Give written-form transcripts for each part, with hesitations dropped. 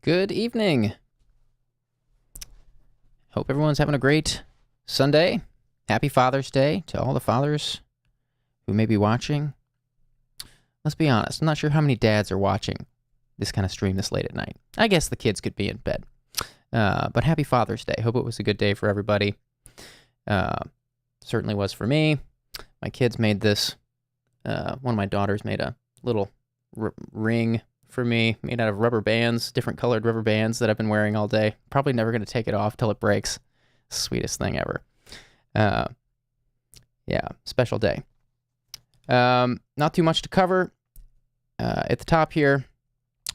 Good evening. Hope everyone's having a great Sunday. Happy Father's Day to all the fathers who may be watching. Let's be honest, I'm not sure how many dads are watching this kind of stream this late at night. I guess the kids could be in bed. But happy Father's Day. Hope it was a good day for everybody. Certainly was for me. My kids made this. One of my daughters made a little ring for me, made out of rubber bands, different colored rubber bands that I've been wearing all day. Probably never going to take it off till it breaks. Sweetest thing ever. Yeah, special day. Not too much to cover at the top here,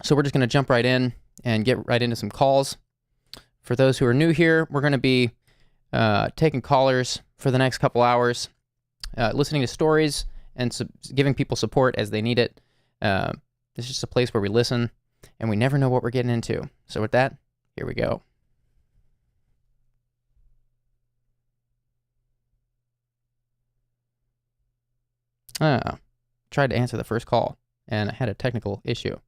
so we're just going to jump right in and get right into some calls. For those who are new here, we're going to be taking callers for the next couple hours, listening to stories and giving people support as they need it. This is just a place where we listen, and we never know what we're getting into. So with that, here we go. Tried to answer the first call, and I had a technical issue.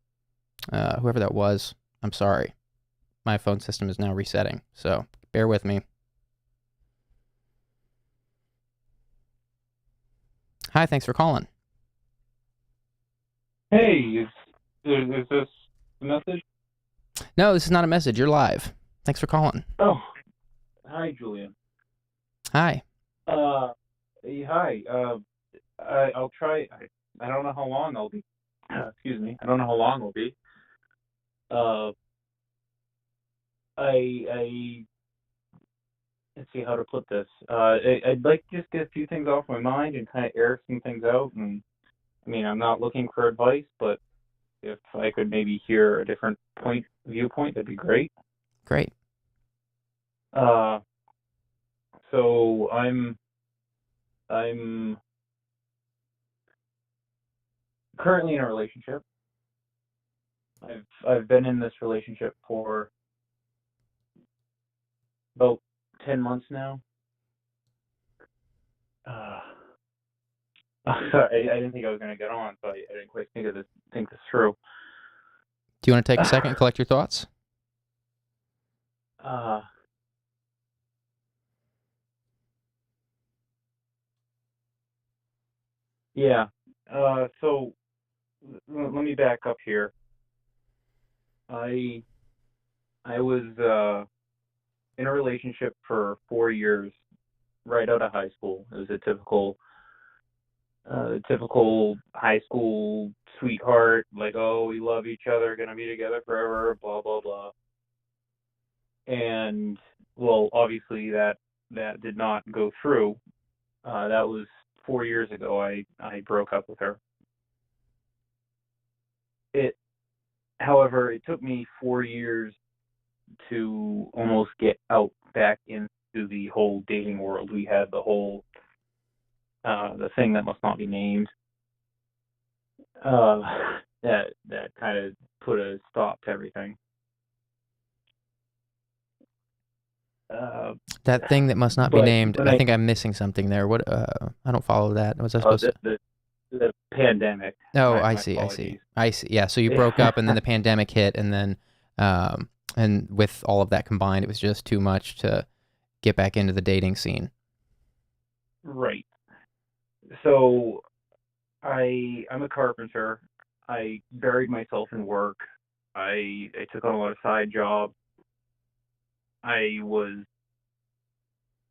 Whoever that was, I'm sorry. My phone system is now resetting, so bear with me. Hi, thanks for calling. Hey, is this a message? No, this is not a message. You're live. Thanks for calling. Oh, hi, Julian. Hi. Hi. I'll try. I don't know how long I'll be. Excuse me. I don't know how long I'll be. I let's see how to put this. I'd like to just get a few things off my mind and kind of air some things out. And I mean, I'm not looking for advice, but if I could maybe hear a different viewpoint, that'd be great. Great. So I'm currently in a relationship. I've been in this relationship for about 10 months now. Sorry, I didn't think I was going to get on, so I didn't quite think this through. Do you want to take a second and collect your thoughts? Yeah. So let me back up here. I was in a relationship for 4 years right out of high school. It was a typical high school sweetheart, like, oh, we love each other, gonna be together forever, blah blah blah. And well, obviously that did not go through. That was 4 years ago. I broke up with her. However, it took me 4 years to almost get out back into the whole dating world. We had the whole the thing that must not be named. That kind of put a stop to everything. That thing that must not be named. I think I'm missing something there. What? I don't follow that. Was I supposed to? The pandemic. Oh, I see. Yeah. So you broke up, and then the pandemic hit, and then, and with all of that combined, it was just too much to get back into the dating scene. Right. So, I'm a carpenter. I buried myself in work. I took on a lot of side jobs. Am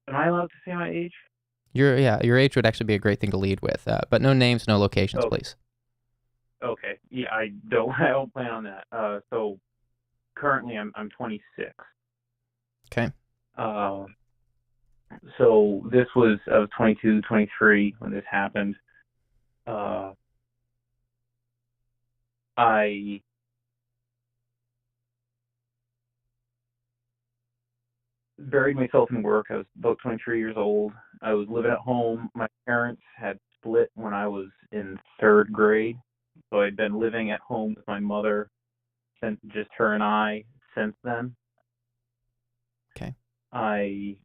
I allowed to say my age? Your age would actually be a great thing to lead with, but no names, no locations, please. Okay. Yeah, I don't plan on that. So currently I'm 26. Okay. So I was 22, 23 when this happened. I buried myself in work. I was about 23 years old. I was living at home. My parents had split when I was in 3rd grade. So I'd been living at home with my mother since, just her and I, since then. Okay. I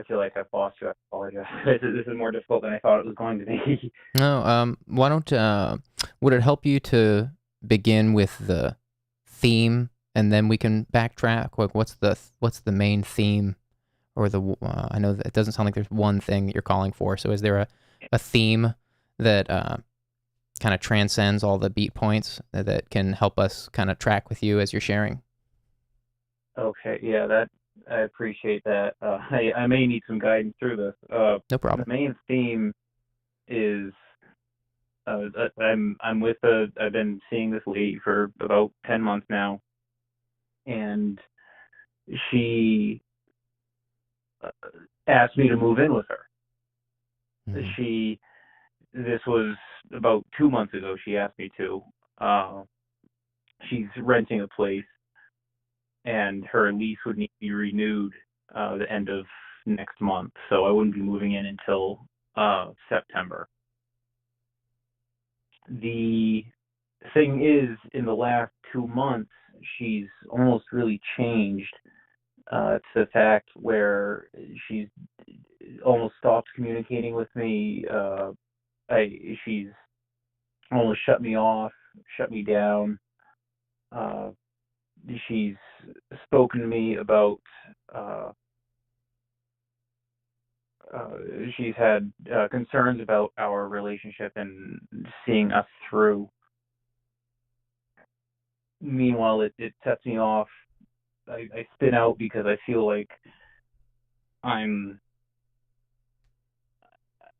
feel like I've lost you. I apologize. This is more difficult than I thought it was going to be. No, why don't, would it help you to begin with the theme, and then we can backtrack? Like, what's the main theme, or I know that it doesn't sound like there's one thing that you're calling for. So is there a theme that kind of transcends all the beat points that can help us kind of track with you as you're sharing? Okay, yeah, I appreciate that. I may need some guidance through this. No problem. The main theme is I've been seeing this lady for about 10 months now, and she asked me to move in with her. Mm-hmm. This was about 2 months ago. She asked me to. She's renting a place, and her lease would need to be renewed the end of next month, so I wouldn't be moving in until September. The thing is, in the last 2 months, she's almost really changed to the fact where she's almost stopped communicating with me. She's almost shut me off, shut me down. She's spoken to me about she's had concerns about our relationship and seeing us through. Meanwhile, it sets me off. I spin out because I feel like I'm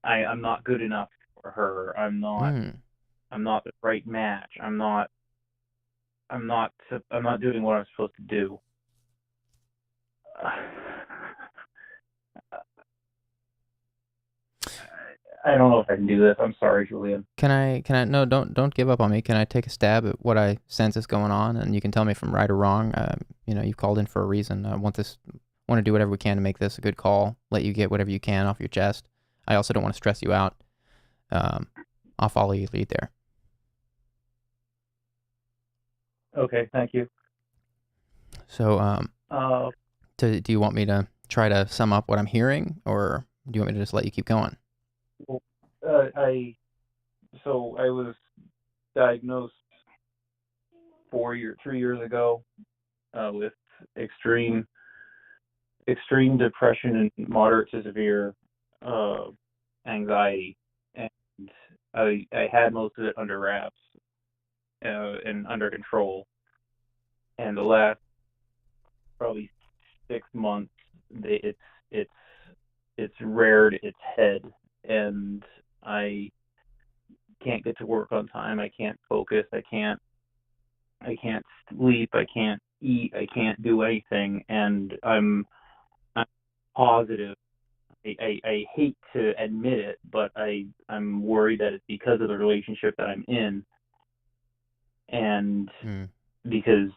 not good enough for her. I'm not the right match. I'm not doing what I'm supposed to do. I don't know if I can do this. I'm sorry, Julian. Can I, no, don't give up on me. Can I take a stab at what I sense is going on, and you can tell me if I'm right or wrong? You've called in for a reason. I want to do whatever we can to make this a good call, let you get whatever you can off your chest. I also don't want to stress you out. I'll follow your lead there. Okay, thank you. So, do you want me to try to sum up what I'm hearing, or do you want me to just let you keep going? Well, I was diagnosed 3 years ago with extreme depression and moderate to severe anxiety, and I had most of it under wraps and under control. And the last probably 6 months, it's reared its head, and I can't get to work on time. I can't focus. I can't sleep. I can't eat. I can't do anything. And I'm positive. I hate to admit it, but I'm worried that it's because of the relationship that I'm in, and because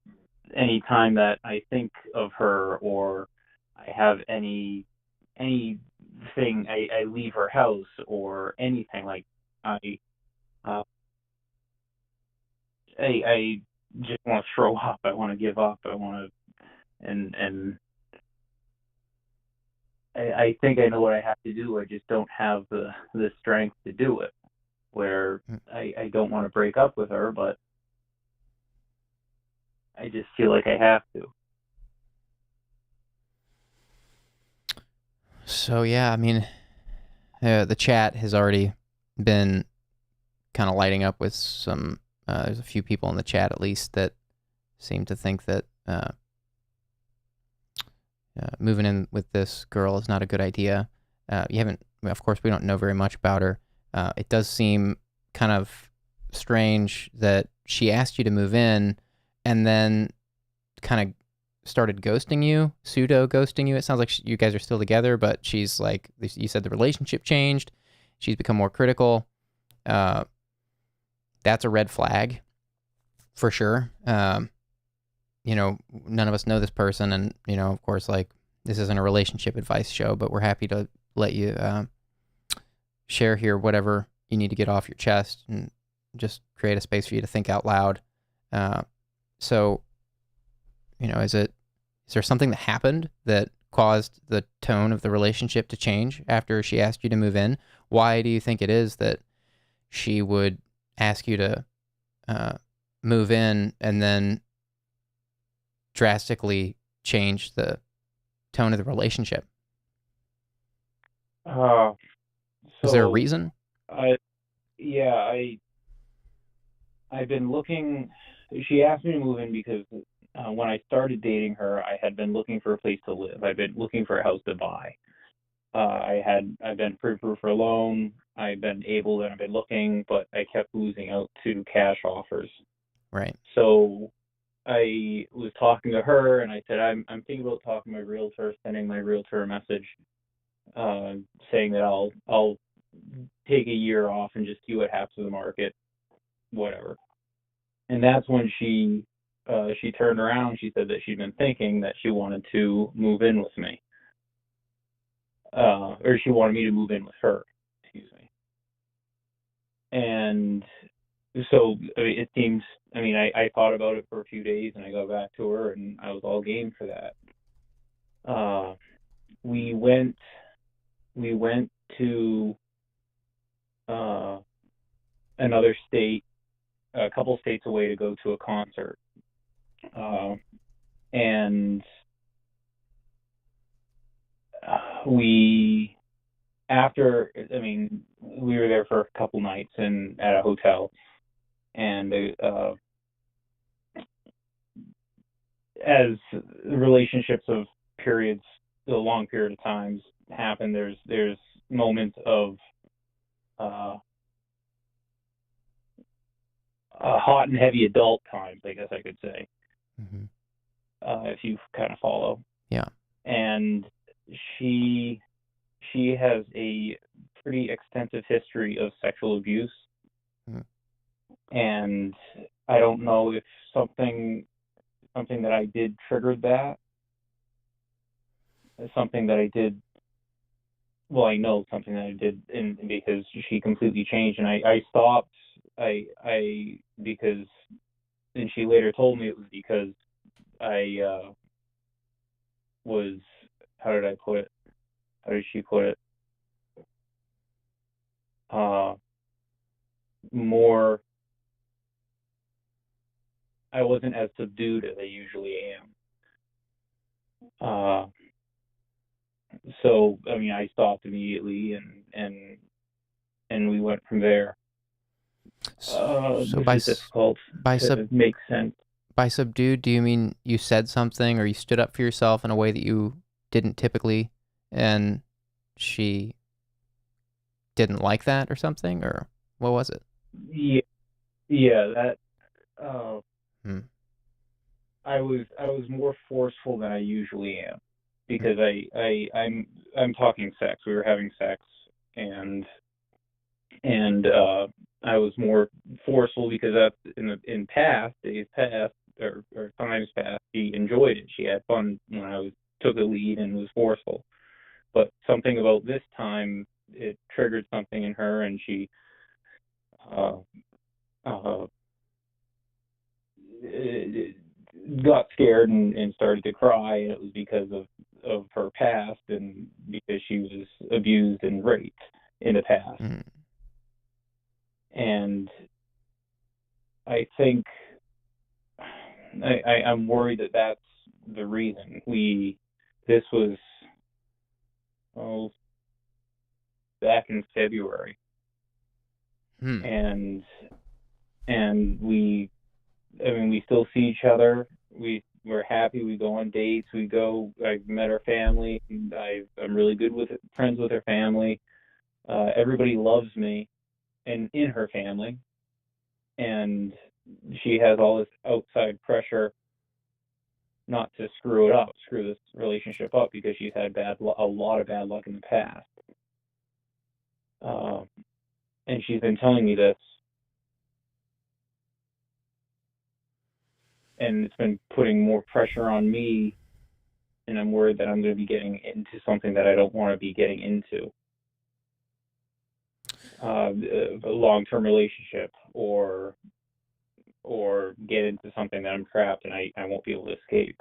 any time that I think of her or I have anything, I leave her house or anything, like I just want to throw up. I want to give up. I want to, and I think I know what I have to do. I just don't have the strength to do it. Where I don't want to break up with her, but I just feel like I have to. So yeah, I mean, the chat has already been kind of lighting up with some. There's a few people in the chat, at least, that seem to think that moving in with this girl is not a good idea. Of course, we don't know very much about her. It does seem kind of strange that she asked you to move in and then kind of started ghosting you, pseudo ghosting you. It sounds like you guys are still together, but she's like, you said the relationship changed. She's become more critical. That's a red flag for sure. None of us know this person, and, of course, like, this isn't a relationship advice show, but we're happy to let you share here whatever you need to get off your chest and just create a space for you to think out loud. So, is there something that happened that caused the tone of the relationship to change after she asked you to move in? Why do you think it is that she would ask you to move in and then drastically change the tone of the relationship? Uh, Was there a so reason? I yeah, I've been looking. She asked me to move in because when I started dating her, I had been looking for a place to live. I've been looking for a house to buy. I've been pre-approved for a loan. I've been able and I've been looking, but I kept losing out to cash offers. Right. So I was talking to her and I said, I'm thinking about talking to my realtor, sending my realtor a message, saying that I'll take a year off and just see what happens to the market, whatever. And that's when she turned around. She said that she'd been thinking that she wanted to move in with me, or she wanted me to move in with her. Excuse me. And so I mean, it seems. I mean, I thought about it for a few days, and I got back to her, and I was all game for that. We went to another state, a couple states away, to go to a concert. And we we were there for a couple nights and at a hotel, and as relationships of periods, a long period of times happen, there's moments of hot and heavy adult times, I guess I could say, Mm-hmm. if you kind of follow. Yeah. And she has a pretty extensive history of sexual abuse. Mm. And I don't know if something that I did triggered that. Something that I did. Well, I know something that I did, because she completely changed, and I stopped. Because, and she later told me it was because I was, how did I put it? How did she put it? More. I wasn't as subdued as I usually am. So I mean, I stopped immediately, and we went from there. So Which is difficult to make sense. By subdued, do you mean you said something or you stood up for yourself in a way that you didn't typically, and she didn't like that or something, or what was it? Yeah, that. I was more forceful than I usually am, because I'm talking sex. We were having sex, and I was more forceful because in days past, or times past, she enjoyed it. She had fun when I took the lead and was forceful. But something about this time, it triggered something in her, and she got scared and started to cry, and it was because of her past, and because she was abused and raped in the past. Mm. And I think I'm worried that that's the reason. This was back in February, and we still see each other. We're happy. We go on dates. I've met her family. I'm really good friends with her family. Everybody loves me, and in her family. And she has all this outside pressure not to screw this relationship up, because she's had a lot of bad luck in the past. And she's been telling me this, and it's been putting more pressure on me, and I'm worried that I'm going to be getting into something that I don't want to be getting into. A long-term relationship, or get into something that I'm trapped and I won't be able to escape.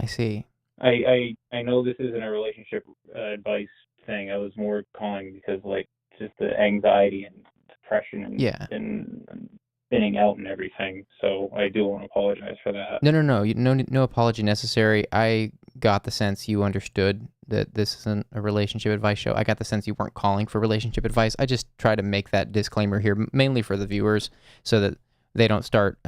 I see. I know this isn't a relationship advice thing. I was more calling because, like, just the anxiety and depression and spinning out and everything. So I do want to apologize for that. No apology necessary. I got the sense you understood that this isn't a relationship advice show. I got the sense you weren't calling for relationship advice. I just try to make that disclaimer here, mainly for the viewers, so that they don't start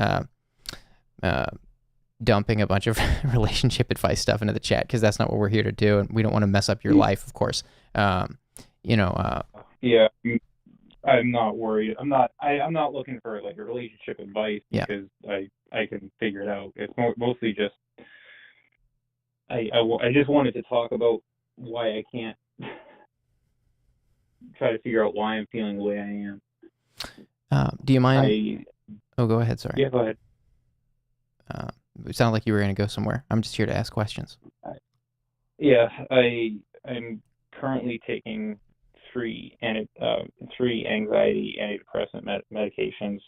dumping a bunch of relationship advice stuff into the chat, because that's not what we're here to do, and we don't want to mess up your life, of course. Yeah, I'm not worried. I'm not looking for like a relationship advice, because I can figure it out. It's mostly just I just wanted to talk about why I can't try to figure out why I'm feeling the way I am. Do you mind? Go ahead. Sorry. Yeah, go ahead. It sounded like you were going to go somewhere. I'm just here to ask questions. Yeah, I'm currently taking three anxiety antidepressant medications.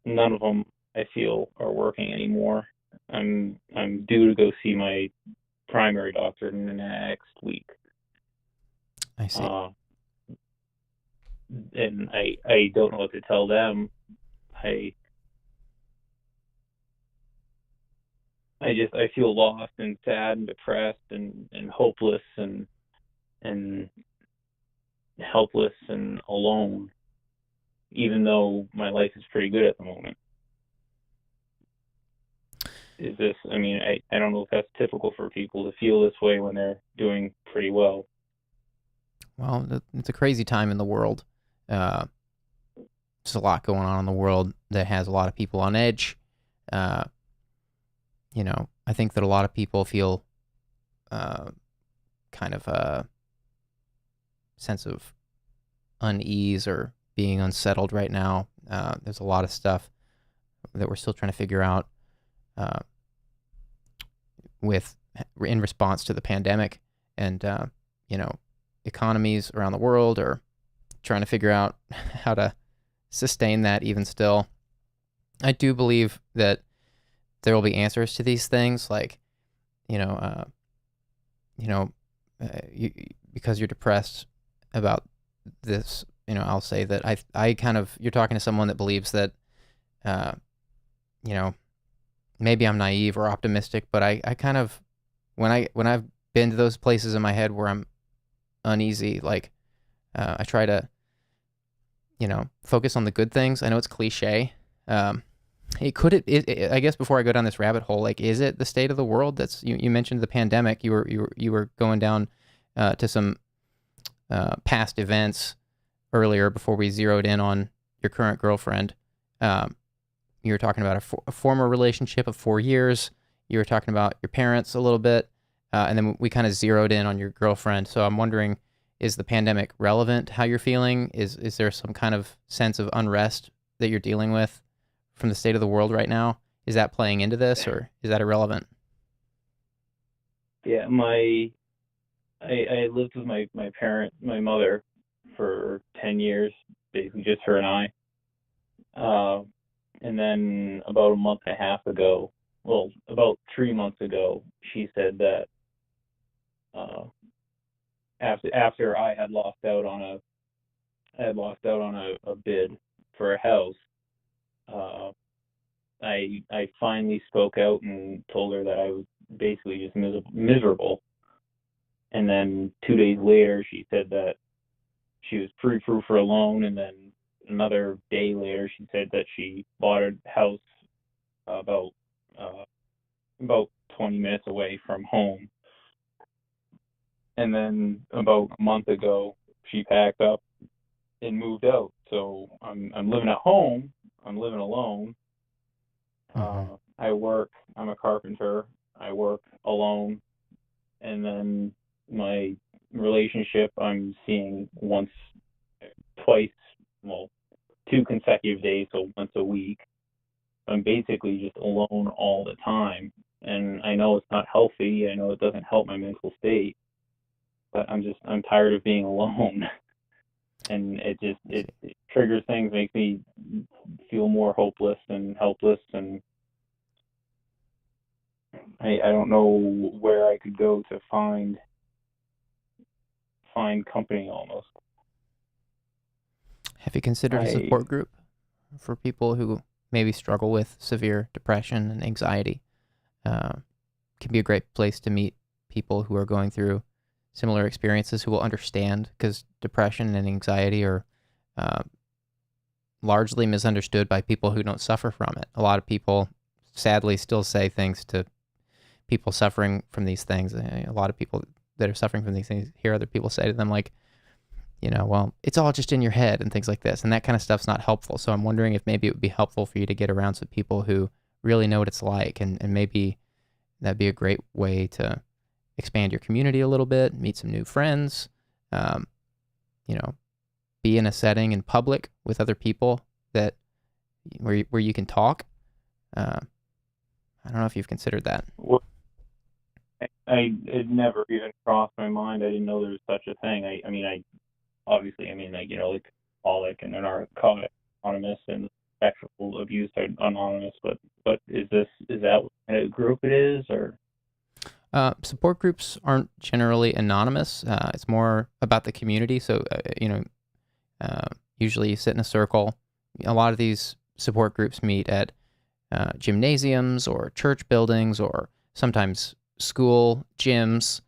None of them I feel are working anymore. I'm due to go see my primary doctor in the next week. I see. And I don't know what to tell them. I feel lost and sad and depressed and hopeless and helpless and alone, even though my life is pretty good at the moment. I don't know if that's typical for people to feel this way when they're doing pretty well. Well, it's a crazy time in the world. There's a lot going on in the world that has a lot of people on edge. I think that a lot of people feel kind of a sense of unease or being unsettled right now. There's a lot of stuff that we're still trying to figure out in response to the pandemic, and economies around the world are trying to figure out how to sustain that even still. I do believe that there will be answers to these things, like, because you're depressed about this, I'll say that I kind of, you're talking to someone that believes that, maybe I'm naive or optimistic, but I kind of, when I've been to those places in my head where I'm uneasy, like, I try to, focus on the good things. I know it's cliche. I guess before I go down this rabbit hole, like, is it the state of the world? That's, you mentioned the pandemic. You were going down to some past events earlier before we zeroed in on your current girlfriend. You were talking about a former relationship of 4 years. You were talking about your parents a little bit, and then we kind of zeroed in on your girlfriend. So I'm wondering, is the pandemic relevant how you're feeling? Is there some kind of sense of unrest that you're dealing with from the state of the world right now? Is that playing into this, or is that irrelevant? Yeah, I lived with my mother, for 10 years, basically just her and I. And then about a month and a half ago, about 3 months ago, she said that after I had lost out on a bid for a house, I finally spoke out and told her that I was basically just miserable. And then 2 days later, she said that she was pre-approved for a loan, and then another day later, she said that she bought a house about 20 minutes away from home. And then about a month ago, she packed up and moved out. So I'm living at home. I'm living alone. Mm-hmm. I work. I'm a carpenter. I work alone. And then my relationship, I'm seeing twice, 2 consecutive days, so once a week. I'm basically just alone all the time. And I know it's not healthy. I know it doesn't help my mental state. But I'm tired of being alone. And it triggers things, makes me feel more hopeless and helpless, and I don't know where I could go to find company almost. Have you considered a support group? for people who maybe struggle with severe depression and anxiety. Can be a great place to meet people who are going through similar experiences who will understand, because depression and anxiety are largely misunderstood by people who don't suffer from it. A lot of people sadly still say things to people suffering from these things. A lot of people that are suffering from these things hear other people say to them, like, well, it's all just in your head and things like this. And that kind of stuff's not helpful. So I'm wondering if maybe it would be helpful for you to get around some people who really know what it's like. And maybe that'd be a great way to expand your community a little bit, meet some new friends, be in a setting in public with other people where you can talk. I don't know if you've considered that. Well, it never even crossed my mind. I didn't know there was such a thing. Obviously, like alcoholic and narcotic anonymous, and sexual abuse are anonymous. But is that what kind of group it is, or? Support groups aren't generally anonymous. It's more about the community. So, usually you sit in a circle. A lot of these support groups meet at gymnasiums or church buildings, or sometimes school gyms.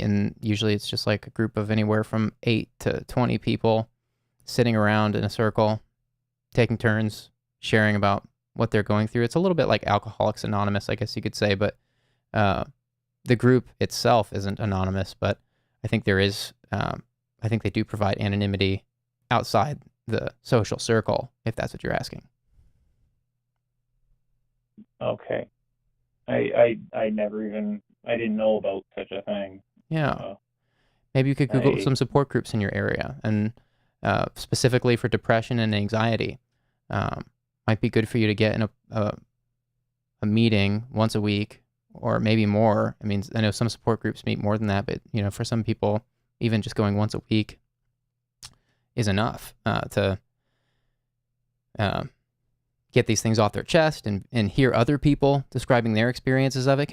And usually it's just like a group of anywhere from 8 to 20 people sitting around in a circle, taking turns, sharing about what they're going through. It's a little bit like Alcoholics Anonymous, I guess you could say, but the group itself isn't anonymous. But I think there is, I think they do provide anonymity outside the social circle, if that's what you're asking. Okay. I didn't know about such a thing. Yeah. Maybe you could Google some support groups in your area, and specifically for depression and anxiety. Might be good for you to get in a meeting once a week, or maybe more. I know some support groups meet more than that, but for some people, even just going once a week is enough to get these things off their chest, and hear other people describing their experiences of it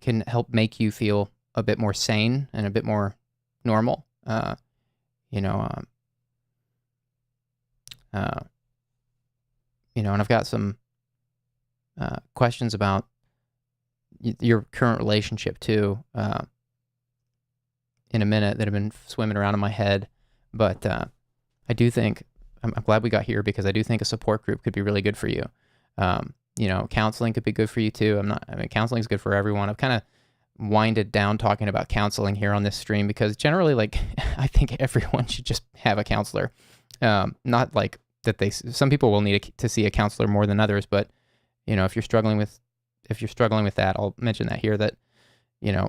can help make you feel a bit more sane and a bit more normal. And I've got some questions about your current relationship too in a minute that have been swimming around in my head. But I do think, I'm glad we got here, because I do think a support group could be really good for you. Counseling could be good for you too. Counseling is good for everyone. I've kind of winded down talking about counseling here on this stream, because generally, I think everyone should just have a counselor. Not like that some people will need to see a counselor more than others, but if you're struggling with that, I'll mention that here, that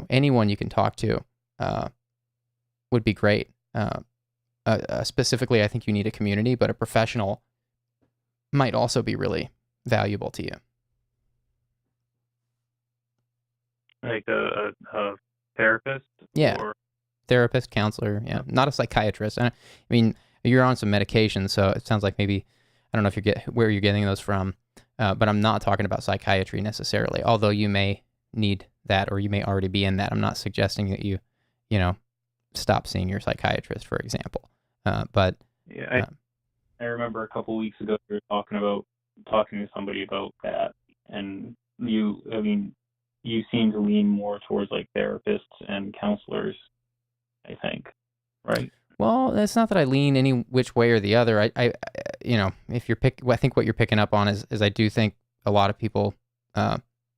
anyone you can talk to would be great. Specifically, I think you need a community, but a professional might also be really valuable to you. Like a therapist? Yeah. Or... Therapist, counselor, yeah. Not a psychiatrist. You're on some medication, so it sounds like maybe, I don't know if where you're getting those from, but I'm not talking about psychiatry necessarily, although you may need that, or you may already be in that. I'm not suggesting that you stop seeing your psychiatrist, for example. But yeah, I remember a couple weeks ago you were talking to somebody about that, and you seem to lean more towards like therapists and counselors, I think, right? Well, it's not that I lean any which way or the other. I think what you're picking up on is I do think a lot of people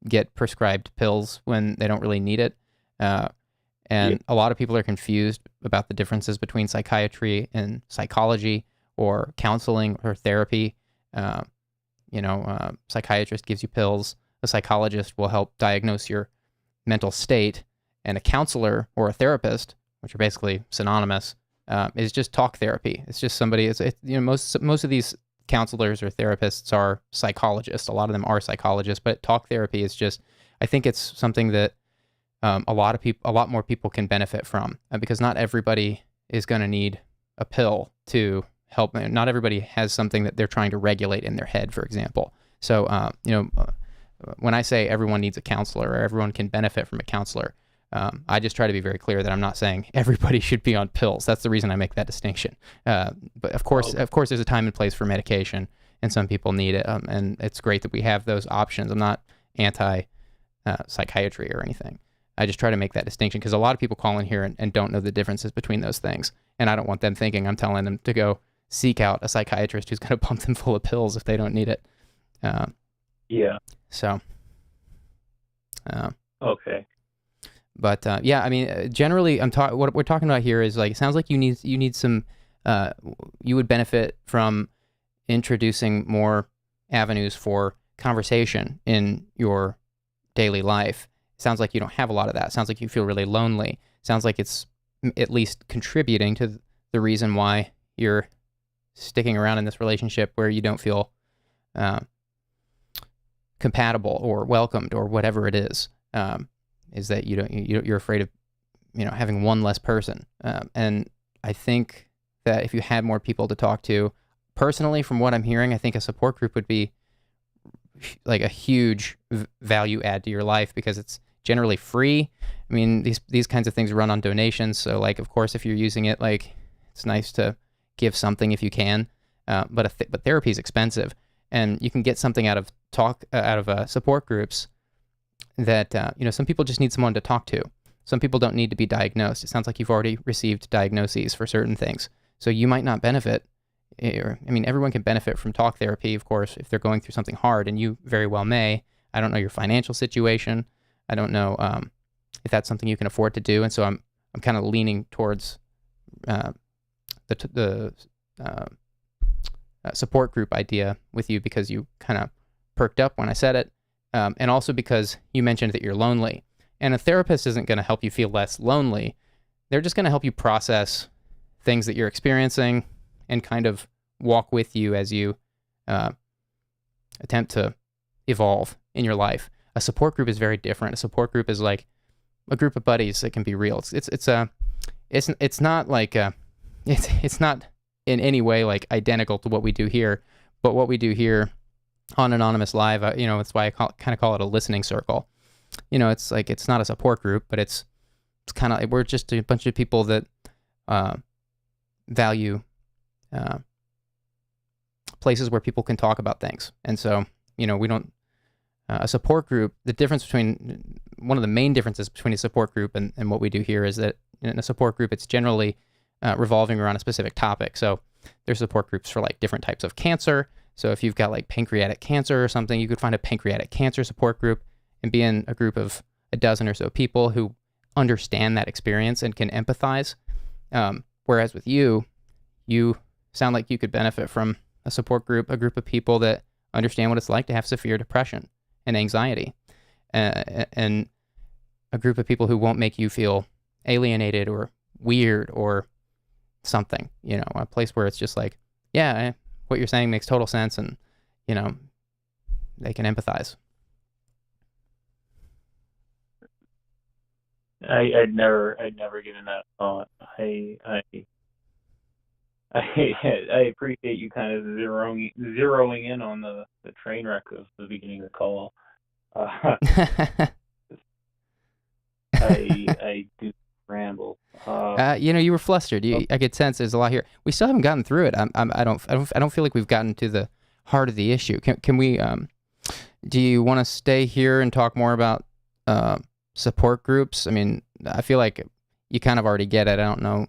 get prescribed pills when they don't really need it. And a lot of people are confused about the differences between psychiatry and psychology, or counseling or therapy. Psychiatrist gives you pills. A psychologist will help diagnose your mental state, and a counselor or a therapist, which are basically synonymous, is just talk therapy. It's just somebody. Most of these counselors or therapists are psychologists. A lot of them are psychologists, but talk therapy is just. I think it's something that a lot more people can benefit from, because not everybody is going to need a pill to help. Not everybody has something that they're trying to regulate in their head, for example. So when I say everyone needs a counselor, or everyone can benefit from a counselor, I just try to be very clear that I'm not saying everybody should be on pills. That's the reason I make that distinction. But of course, there's a time and place for medication, and some people need it. And it's great that we have those options. I'm not anti psychiatry or anything. I just try to make that distinction because a lot of people call in here and don't know the differences between those things. And I don't want them thinking I'm telling them to go seek out a psychiatrist who's going to pump them full of pills if they don't need it. Yeah. So. Okay. But yeah, I mean, generally, what we're talking about here is like, it sounds like you need some, you would benefit from introducing more avenues for conversation in your daily life. It sounds like you don't have a lot of that. It sounds like you feel really lonely. It sounds like it's at least contributing to the reason why you're sticking around in this relationship where you don't feel compatible or welcomed or whatever it is. Is that you're afraid of, having one less person. And I think that if you had more people to talk to, personally, from what I'm hearing, I think a support group would be like a huge value add to your life because it's generally free. I mean, these kinds of things run on donations. So like, of course, if you're using it, like, it's nice to give something if you can. But therapy is expensive, and you can get something out of support groups that, some people just need someone to talk to. Some people don't need to be diagnosed. It sounds like you've already received diagnoses for certain things. So you might not benefit. Everyone can benefit from talk therapy, of course, if they're going through something hard, and you very well may. I don't know your financial situation. I don't know if that's something you can afford to do. And so I'm kind of leaning towards the support group idea with you because you kind of perked up when I said it. And also because you mentioned that you're lonely. And a therapist isn't going to help you feel less lonely. They're just going to help you process things that you're experiencing and kind of walk with you as you attempt to evolve in your life. A support group is very different. A support group is like a group of buddies that can be real. It's not like it's not in any way like identical to what we do here, but what we do here on Anonymous Live, that's why I kind of call it a listening circle. It's like, it's not a support group, but it's kind of, we're just a bunch of people that value places where people can talk about things. And so, we don't, a support group, one of the main differences between a support group and what we do here is that in a support group, it's generally revolving around a specific topic. So there's support groups for like different types of cancer. So if you've got like pancreatic cancer or something, you could find a pancreatic cancer support group and be in a group of a dozen or so people who understand that experience and can empathize. Whereas with you sound like you could benefit from a support group, a group of people that understand what it's like to have severe depression and anxiety, and a group of people who won't make you feel alienated or weird or something, a place where it's just like, yeah, what you're saying makes total sense, and they can empathize. I'd never given that thought. I appreciate you kind of zeroing in on the train wreck of the beginning of the call. I do ramble. You were flustered. I could sense there's a lot here. We still haven't gotten through it. I don't feel like we've gotten to the heart of the issue. Can we? Do you want to stay here and talk more about support groups? I mean, I feel like you kind of already get it. I don't know.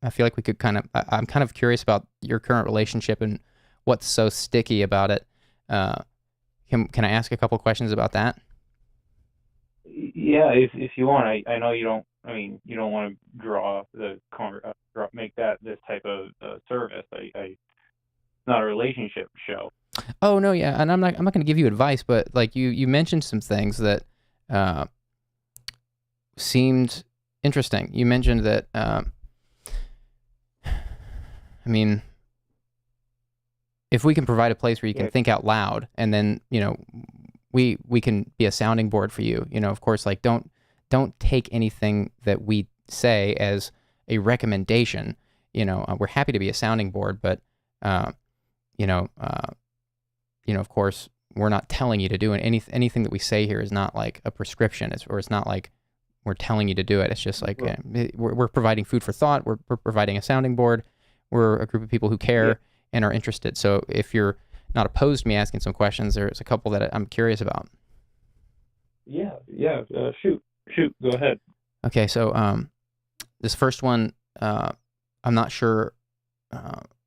I feel like we could I'm kind of curious about your current relationship and what's so sticky about it. Can I ask a couple questions about that? Yeah, if you want. I know you don't. You don't want to make that this type of service. It's not a relationship show. Oh no, yeah, and I'm not going to give you advice, but like you mentioned some things that seemed interesting. You mentioned that. If we can provide a place where you can think out loud, and then we can be a sounding board for you. Of course, like don't take anything that we say as a recommendation. We're happy to be a sounding board, but of course, we're not telling you to do anything that we say here is not like a prescription. It's not like we're telling you to do it. It's just like we're providing food for thought. We're providing a sounding board. We're a group of people who care and are interested. So if you're not opposed to me asking some questions, there's a couple that I'm curious about. Shoot, go ahead. Okay, so this first one, I'm not sure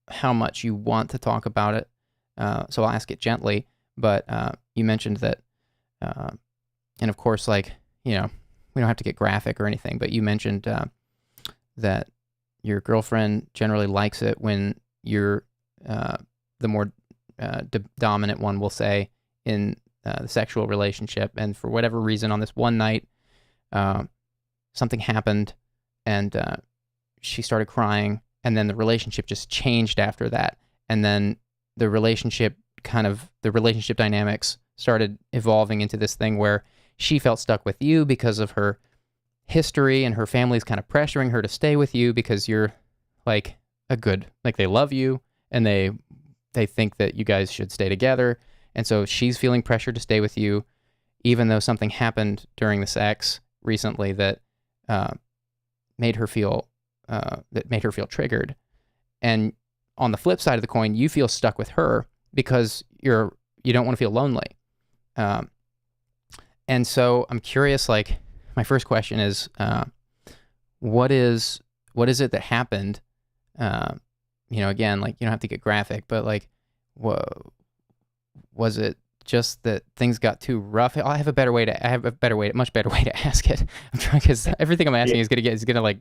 how much you want to talk about it, so I'll ask it gently. But you mentioned that, and of course, like, we don't have to get graphic or anything, but you mentioned that your girlfriend generally likes it when you're the more dominant one, we'll say, in the sexual relationship. And for whatever reason, on this one night, something happened, and she started crying, and then the relationship just changed after that. And then the relationship dynamics started evolving into this thing where she felt stuck with you because of her history, and her family's kind of pressuring her to stay with you because you're like they love you, and they think that you guys should stay together. And so she's feeling pressure to stay with you, even though something happened during the sex recently that made her feel triggered. And on the flip side of the coin, you feel stuck with her because you don't want to feel lonely. And so I'm curious, like, my first question is, what is it that happened? Again, like, you don't have to get graphic, but like, was it just that things got too rough? I have a much better way to ask it. I'm trying, because everything I'm asking is gonna like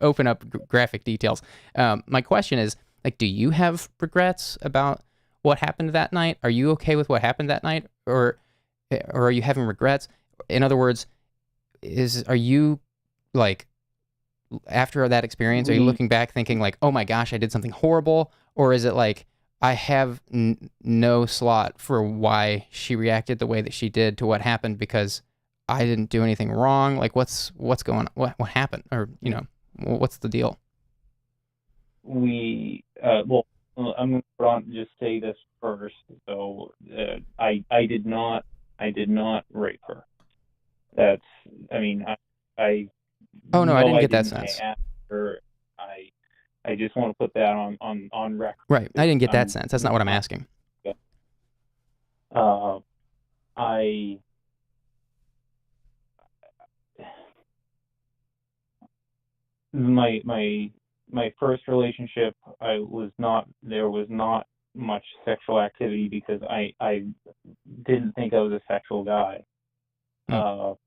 open up graphic details. My question is, like, do you have regrets about what happened that night? Are you okay with what happened that night, or are you having regrets? In other words, are you, like, after that experience, are you looking back thinking like, oh my gosh, I did something horrible? Or is it like, I have no slot for why she reacted the way that she did to what happened because I didn't do anything wrong? Like, what's going on? What happened? Or, what's the deal? I'm going to just say this first. So I did not rape her. Oh no, I didn't get that sense. I asked her. I just want to put that on record. Right, I didn't get that sense. That's not what I'm asking. My first relationship, there was not much sexual activity because I didn't think I was a sexual guy. The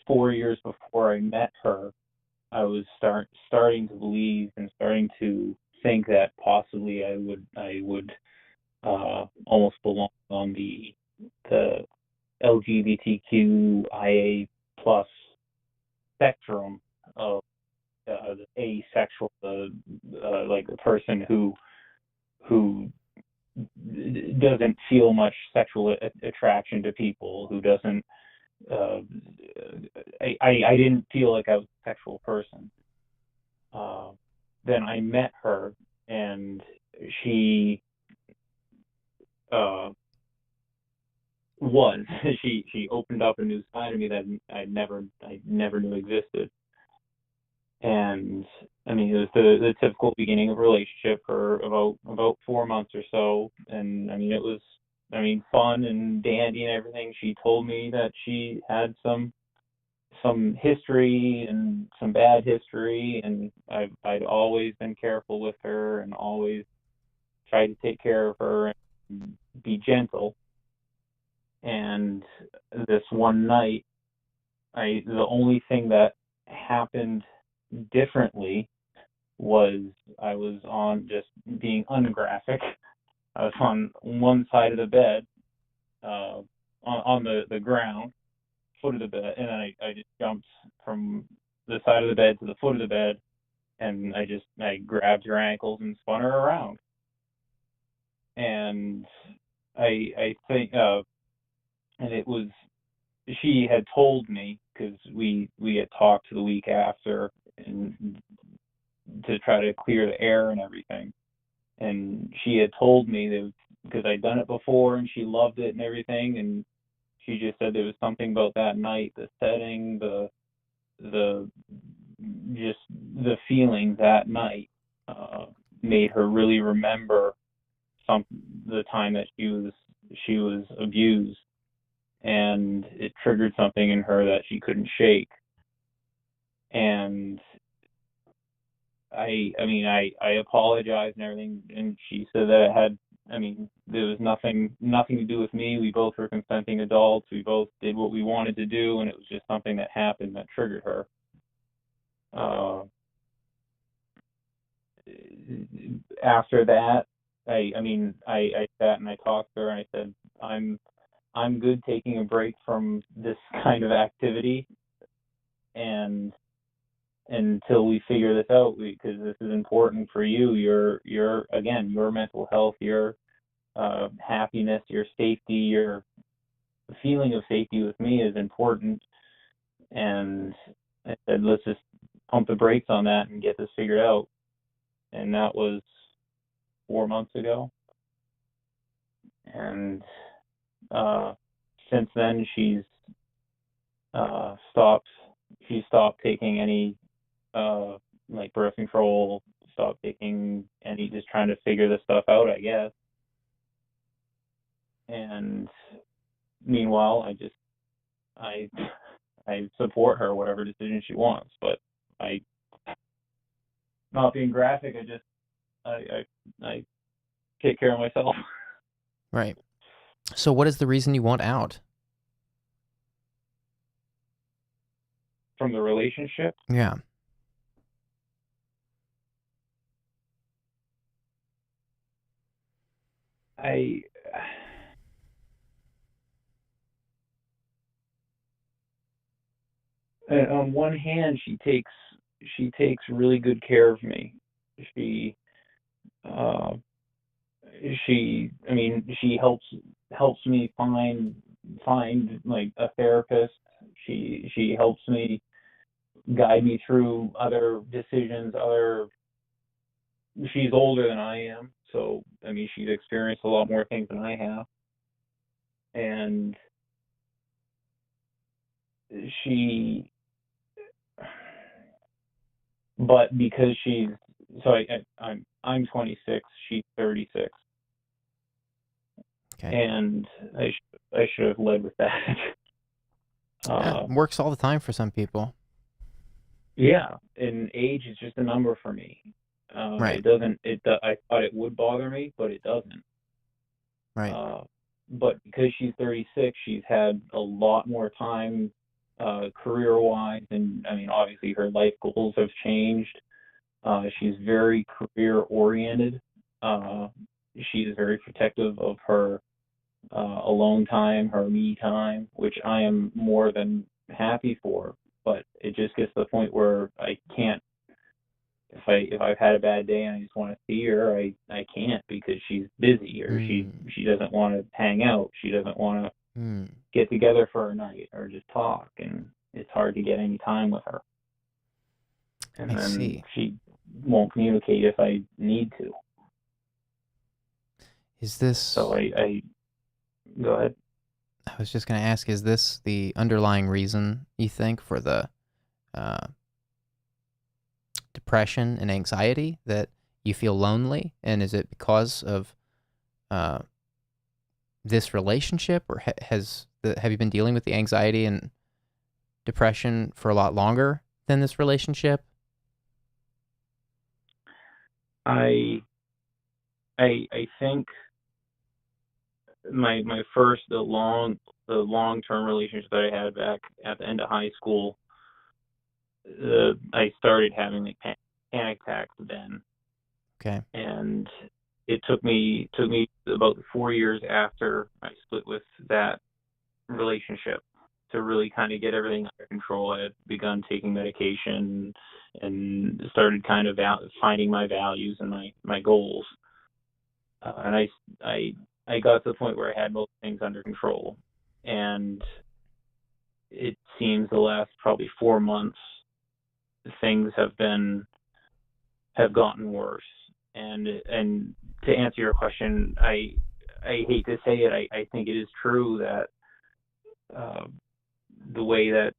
4 years before I met her, I was starting to believe and starting to think that possibly I would almost belong on the LGBTQIA plus spectrum of the asexual, like the person who doesn't feel much sexual attraction to people, who doesn't. I didn't feel like I was a sexual person. Then I met her, and she she opened up a new side of me that I never knew existed. And I mean, it was the typical beginning of a relationship for about 4 months or so, and I mean, it was fun and dandy and everything. She told me that she had some history and some bad history, and I'd always been careful with her and always tried to take care of her and be gentle. And this one night, the only thing that happened differently was I was on, just being ungraphic, I was on one side of the bed, on the ground, foot of the bed, and then I just jumped from the side of the bed to the foot of the bed, and I grabbed her ankles and spun her around. And I think, and it was, she had told me, because we had talked the week after, and to try to clear the air and everything. And she had told me that because I'd done it before and she loved it and everything, and she just said there was something about that night, the setting, the just the feeling that night made her really remember the time that she was abused, and it triggered something in her that she couldn't shake. And I apologized and everything, and she said that there was nothing to do with me. We both were consenting adults. We both did what we wanted to do, and it was just something that happened that triggered her. After that, I sat and I talked to her, and I said, I'm good taking a break from this kind of activity, and until we figure this out, because this is important for you. Your mental health, your happiness, your safety, your feeling of safety with me is important. And I said, let's just pump the brakes on that and get this figured out. And that was 4 months ago. And since then, she's stopped taking any like birth control, stopped taking any, just trying to figure this stuff out, I guess. And meanwhile, I support her, whatever decision she wants, but not being graphic, I take care of myself. Right. So what is the reason you want out? From the relationship? Yeah. On one hand, she takes really good care of me. She helps me find like a therapist. She helps me guide me through other decisions. She's older than I am, so she's experienced a lot more things than I have, and but because I'm 26, she's 36. Okay. And I should have led with that. Works all the time for some people. Yeah, and age is just a number for me. Right. I thought it would bother me, but it doesn't. Right. But because she's 36, she's had a lot more time career-wise, and obviously her life goals have changed. She's very career-oriented. She's very protective of her alone time, her me time, which I am more than happy for. But it just gets to the point where I can't. If I've had a bad day and I just want to see her, I can't, because she's busy, or she doesn't want to hang out. She doesn't want to get together for a night or just talk, and it's hard to get any time with her. And then she won't communicate if I need to. Is this... So I go ahead. I was just going to ask, is this the underlying reason, you think, for the depression and anxiety, that you feel lonely? And is it because of this relationship, or have you been dealing with the anxiety and depression for a lot longer than this relationship? I think the long-term relationship that I had back at the end of high school, I started having like panic attacks then. Okay. And it took me about 4 years after I split with that relationship to really kind of get everything under control. I had begun taking medication and started kind of finding my values and my goals. And I got to the point where I had most things under control. And it seems the last probably 4 months, things have gotten worse. And to answer your question, I hate to say it, I think it is true that the way that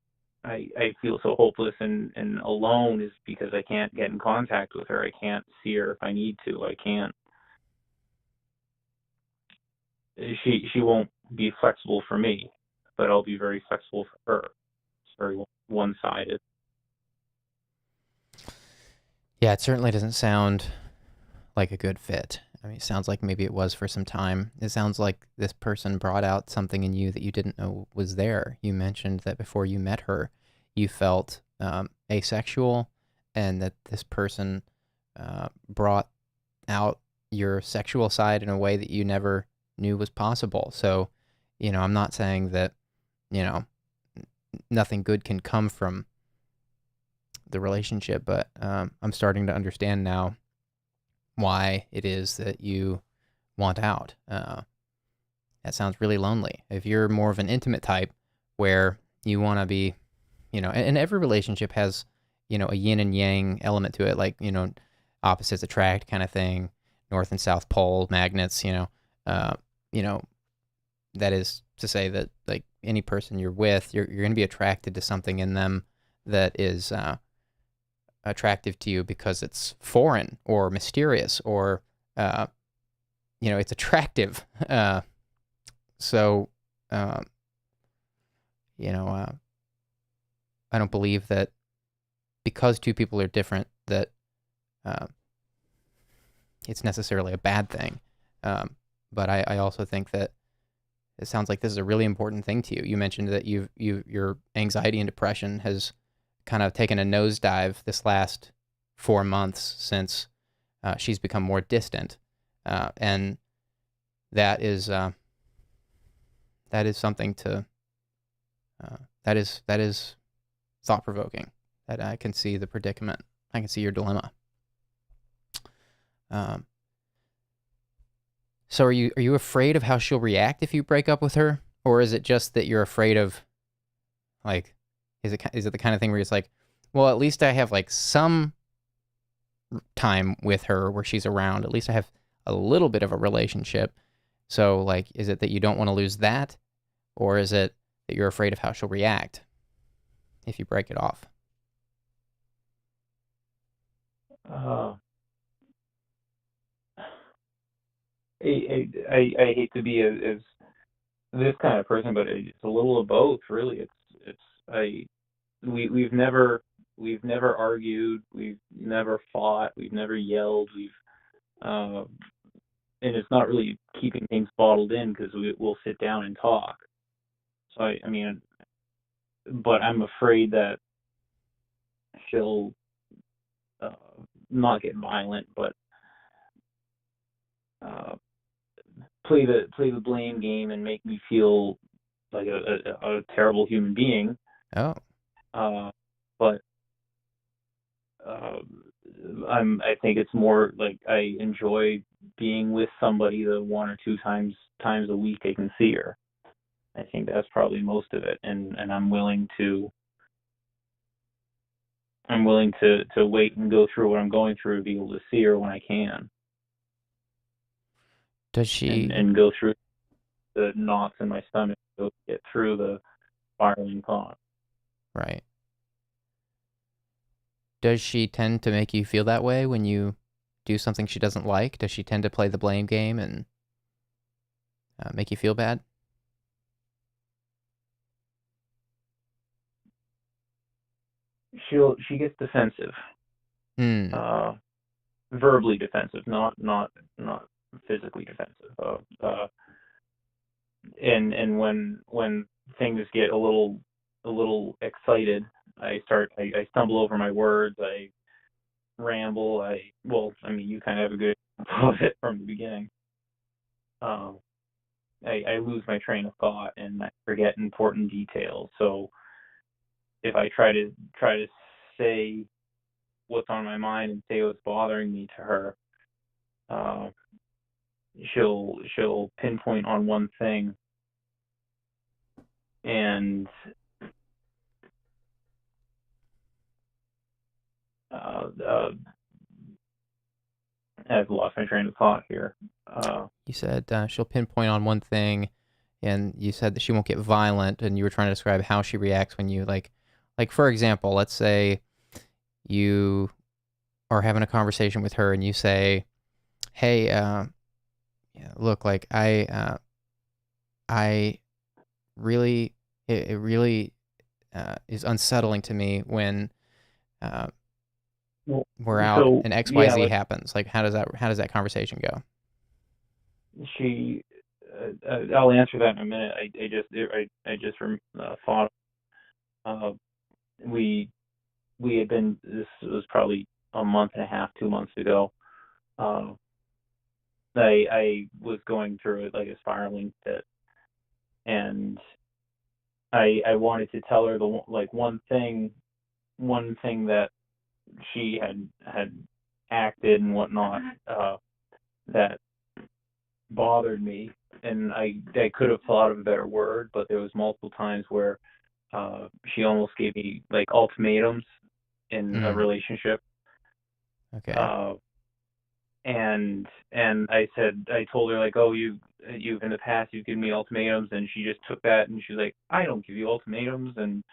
I feel so hopeless and alone is because I can't get in contact with her. I can't see her if I need to. I can't. She won't be flexible for me, but I'll be very flexible for her. It's very one-sided. Yeah, it certainly doesn't sound like a good fit. I mean, it sounds like maybe it was for some time. It sounds like this person brought out something in you that you didn't know was there. You mentioned that before you met her, you felt asexual, and that this person brought out your sexual side in a way that you never knew was possible. So, I'm not saying that, nothing good can come from the relationship, but I'm starting to understand now why it is that you want out. That sounds really lonely. If you're more of an intimate type where you want to be, and every relationship has, a yin and yang element to it, like, opposites attract kind of thing, North and South Pole magnets, that is to say that, like, any person you're with, you're going to be attracted to something in them that is attractive to you because it's foreign or mysterious or, it's attractive. So, I don't believe that because two people are different that it's necessarily a bad thing. But I also think that it sounds like this is a really important thing to you. You mentioned that your anxiety and depression has kind of taken a nosedive this last 4 months since she's become more distant, and that is something to that is thought provoking. That I can see the predicament. I can see your dilemma. So are you afraid of how she'll react if you break up with her, or is it just that you're afraid of, like, is it the kind of thing where it's like, well, at least I have like some time with her where she's around. At least I have a little bit of a relationship. So, like, is it that you don't want to lose that, or is it that you're afraid of how she'll react if you break it off? I hate to be as this kind of person, but it's a little of both, really. We've never argued, we've never fought, we've never yelled, and it's not really keeping things bottled in because we'll sit down and talk. So I mean, but I'm afraid that she'll not get violent, but play the blame game and make me feel like a terrible human being. Oh. But I think it's more like I enjoy being with somebody the 1 or 2 times a week I can see her. I think that's probably most of it, and I'm willing to wait and go through what I'm going through to be able to see her when I can. Does she and go through the knots in my stomach to get through the spiraling thought. Right. Does she tend to make you feel that way when you do something she doesn't like? Does she tend to play the blame game and make you feel bad? She gets defensive. Verbally defensive, not physically defensive. And when things get a little excited, I stumble over my words. I ramble. You kind of have a good example of it from the beginning. I lose my train of thought and I forget important details. So if I try to say what's on my mind and say what's bothering me to her, she'll pinpoint on one thing, and I've lost my train of thought here. You said she'll pinpoint on one thing, and you said that she won't get violent, and you were trying to describe how she reacts when you like for example, let's say you are having a conversation with her and you say, hey, yeah, look, like I really, it really is unsettling to me when Well, we're out so and XYZ yeah, like happens. Like, how does that conversation go? she, I'll answer that in a minute. I just thought we had been. This was probably a month and a half, 2 months ago. I was going through like a spiraling pit, and I wanted to tell her the like one thing that she had acted and whatnot that bothered me, and I could have thought of a better word, but there was multiple times where she almost gave me like ultimatums in a relationship. Okay. And I told her like, oh, you've in the past you've given me ultimatums, and she just took that and she's like, I don't give you ultimatums, and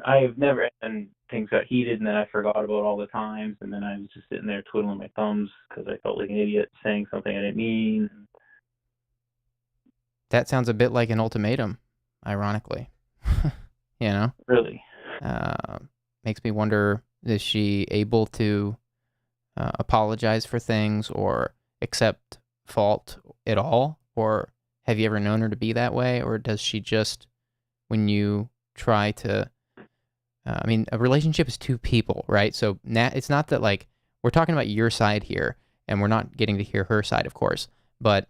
I've never, and things got heated, and then I forgot about all the times, and then I was just sitting there twiddling my thumbs because I felt like an idiot saying something I didn't mean. That sounds a bit like an ultimatum, ironically. You know? Really? Makes me wonder, is she able to apologize for things or accept fault at all? Or have you ever known her to be that way? Or does she just, when you try to, I mean, a relationship is two people, right? So it's not that like, we're talking about your side here, and we're not getting to hear her side, of course, but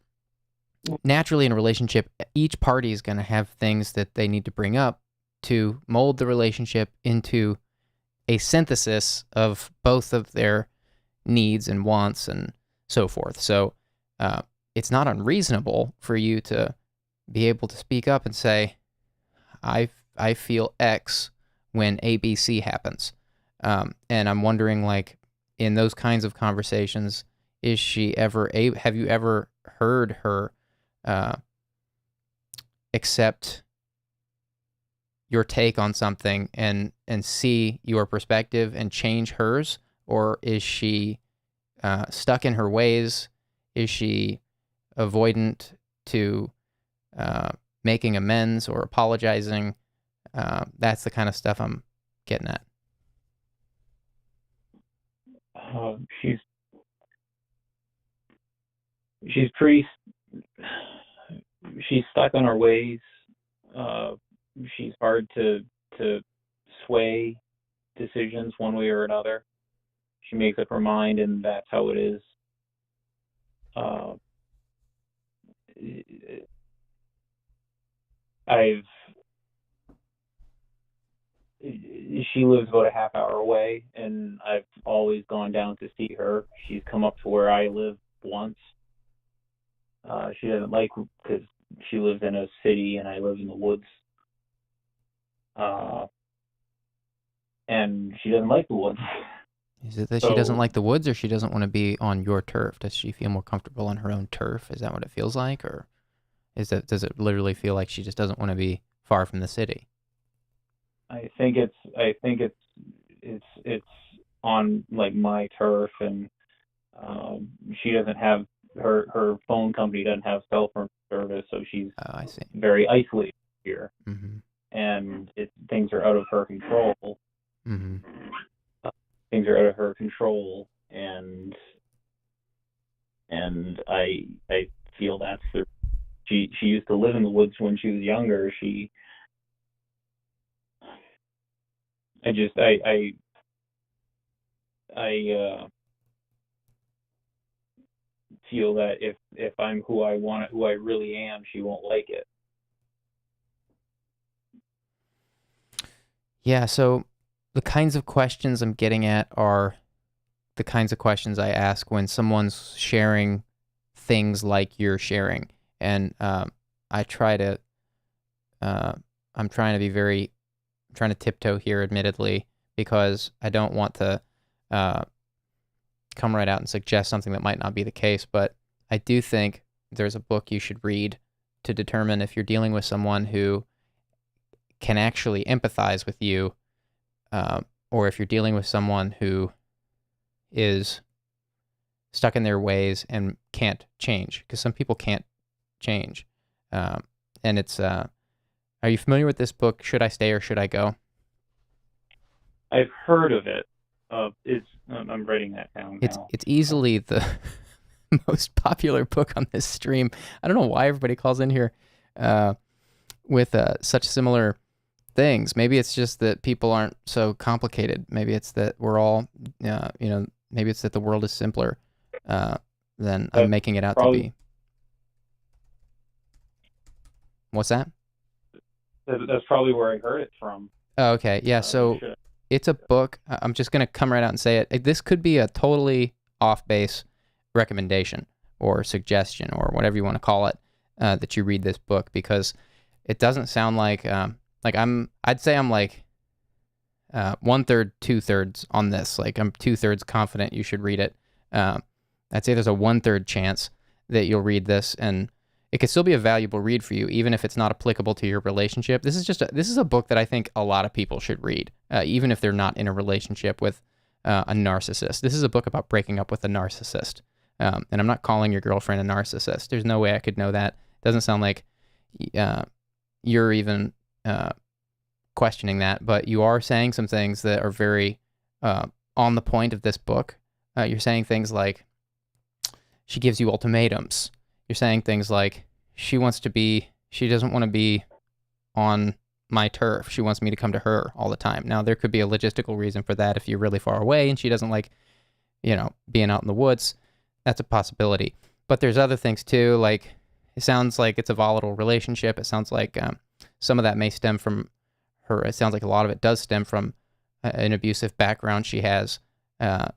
naturally in a relationship, each party is going to have things that they need to bring up to mold the relationship into a synthesis of both of their needs and wants and so forth. So it's not unreasonable for you to be able to speak up and say, I feel X when ABC happens. And I'm wondering, like, in those kinds of conversations, is she ever have you ever heard her accept your take on something and see your perspective and change hers? Or is she stuck in her ways? Is she avoidant to making amends or apologizing? That's the kind of stuff I'm getting at. She's pretty. She's stuck in her ways. She's hard to sway decisions one way or another. She makes up her mind, and that's how it is. She lives about a half hour away, and I've always gone down to see her. She's come up to where I live once. She doesn't like, because she lives in a city and I live in the woods. And she doesn't like the woods. Is it that she doesn't like the woods, or she doesn't want to be on your turf? Does she feel more comfortable on her own turf? Is that what it feels like? Or does it literally feel like she just doesn't want to be far from the city? I think it's on like my turf, and she doesn't have, her phone company doesn't have cell phone service, so she's I see. very isolated here. Mm-hmm. And things are out of her control. Mm-hmm. Things are out of her control, and I feel that's she used to live in the woods when she was younger. I feel that if I'm who I really am, she won't like it. Yeah, so the kinds of questions I'm getting at are the kinds of questions I ask when someone's sharing things like you're sharing. And I'm trying to tiptoe here, admittedly, because I don't want to come right out and suggest something that might not be the case. But I do think there's a book you should read to determine if you're dealing with someone who can actually empathize with you, or if you're dealing with someone who is stuck in their ways and can't change, because some people can't change. And it's, are you familiar with this book, Should I Stay or Should I Go? I've heard of it. I'm writing that down now. It's easily the most popular book on this stream. I don't know why everybody calls in here with such similar things. Maybe it's just that people aren't so complicated. Maybe it's that we're all, maybe it's that the world is simpler than I'm making it out to be. What's that? That's probably where I heard it from. Oh, okay. Yeah. So it's a book. I'm just going to come right out and say it. This could be a totally off-base recommendation or suggestion or whatever you want to call it, that you read this book, because it doesn't sound like, I'd say I'm like 1/3, 2/3 on this. Like I'm 2/3 confident you should read it. I'd say there's a 1/3 chance that you'll read this, and it could still be a valuable read for you, even if it's not applicable to your relationship. This is a book that I think a lot of people should read, even if they're not in a relationship with a narcissist. This is a book about breaking up with a narcissist. And I'm not calling your girlfriend a narcissist. There's no way I could know that. It doesn't sound like you're even questioning that, but you are saying some things that are very on the point of this book. You're saying things like, she gives you ultimatums. You're saying things like, she doesn't want to be on my turf. She wants me to come to her all the time. Now, there could be a logistical reason for that if you're really far away and she doesn't like, being out in the woods. That's a possibility. But there's other things too, like it sounds like it's a volatile relationship. It sounds like some of that may stem from her. It sounds like a lot of it does stem from an abusive background she has.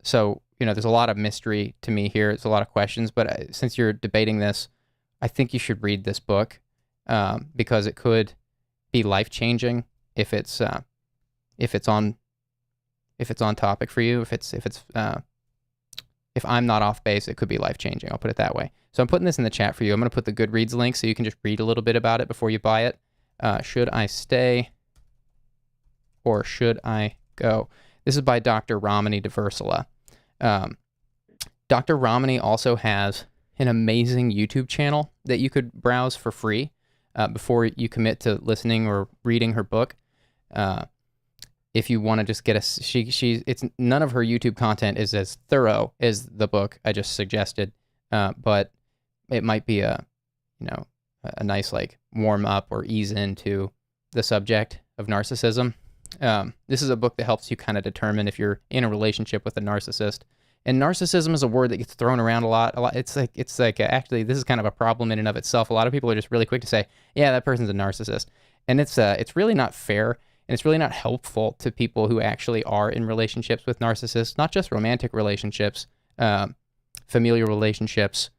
So there's a lot of mystery to me here. It's a lot of questions, but since you're debating this, I think you should read this book because it could be life-changing if it's on topic for you. If I'm not off base, it could be life-changing. I'll put it that way. So I'm putting this in the chat for you. I'm going to put the Goodreads link so you can just read a little bit about it before you buy it. Should I Stay or Should I Go? This is by Dr. Ramani Deversala. Dr. Ramani also has an amazing YouTube channel that you could browse for free before you commit to listening or reading her book. If you want to just get it's none of her YouTube content is as thorough as the book I just suggested, but it might be a nice like warm up or ease into the subject of narcissism. This is a book that helps you kind of determine if you're in a relationship with a narcissist. And narcissism is a word that gets thrown around a lot. It's like actually this is kind of a problem in and of itself. A lot of people are just really quick to say, yeah, that person's a narcissist, and it's really not fair, and it's really not helpful to people who actually are in relationships with narcissists. Not just romantic relationships, familial relationships,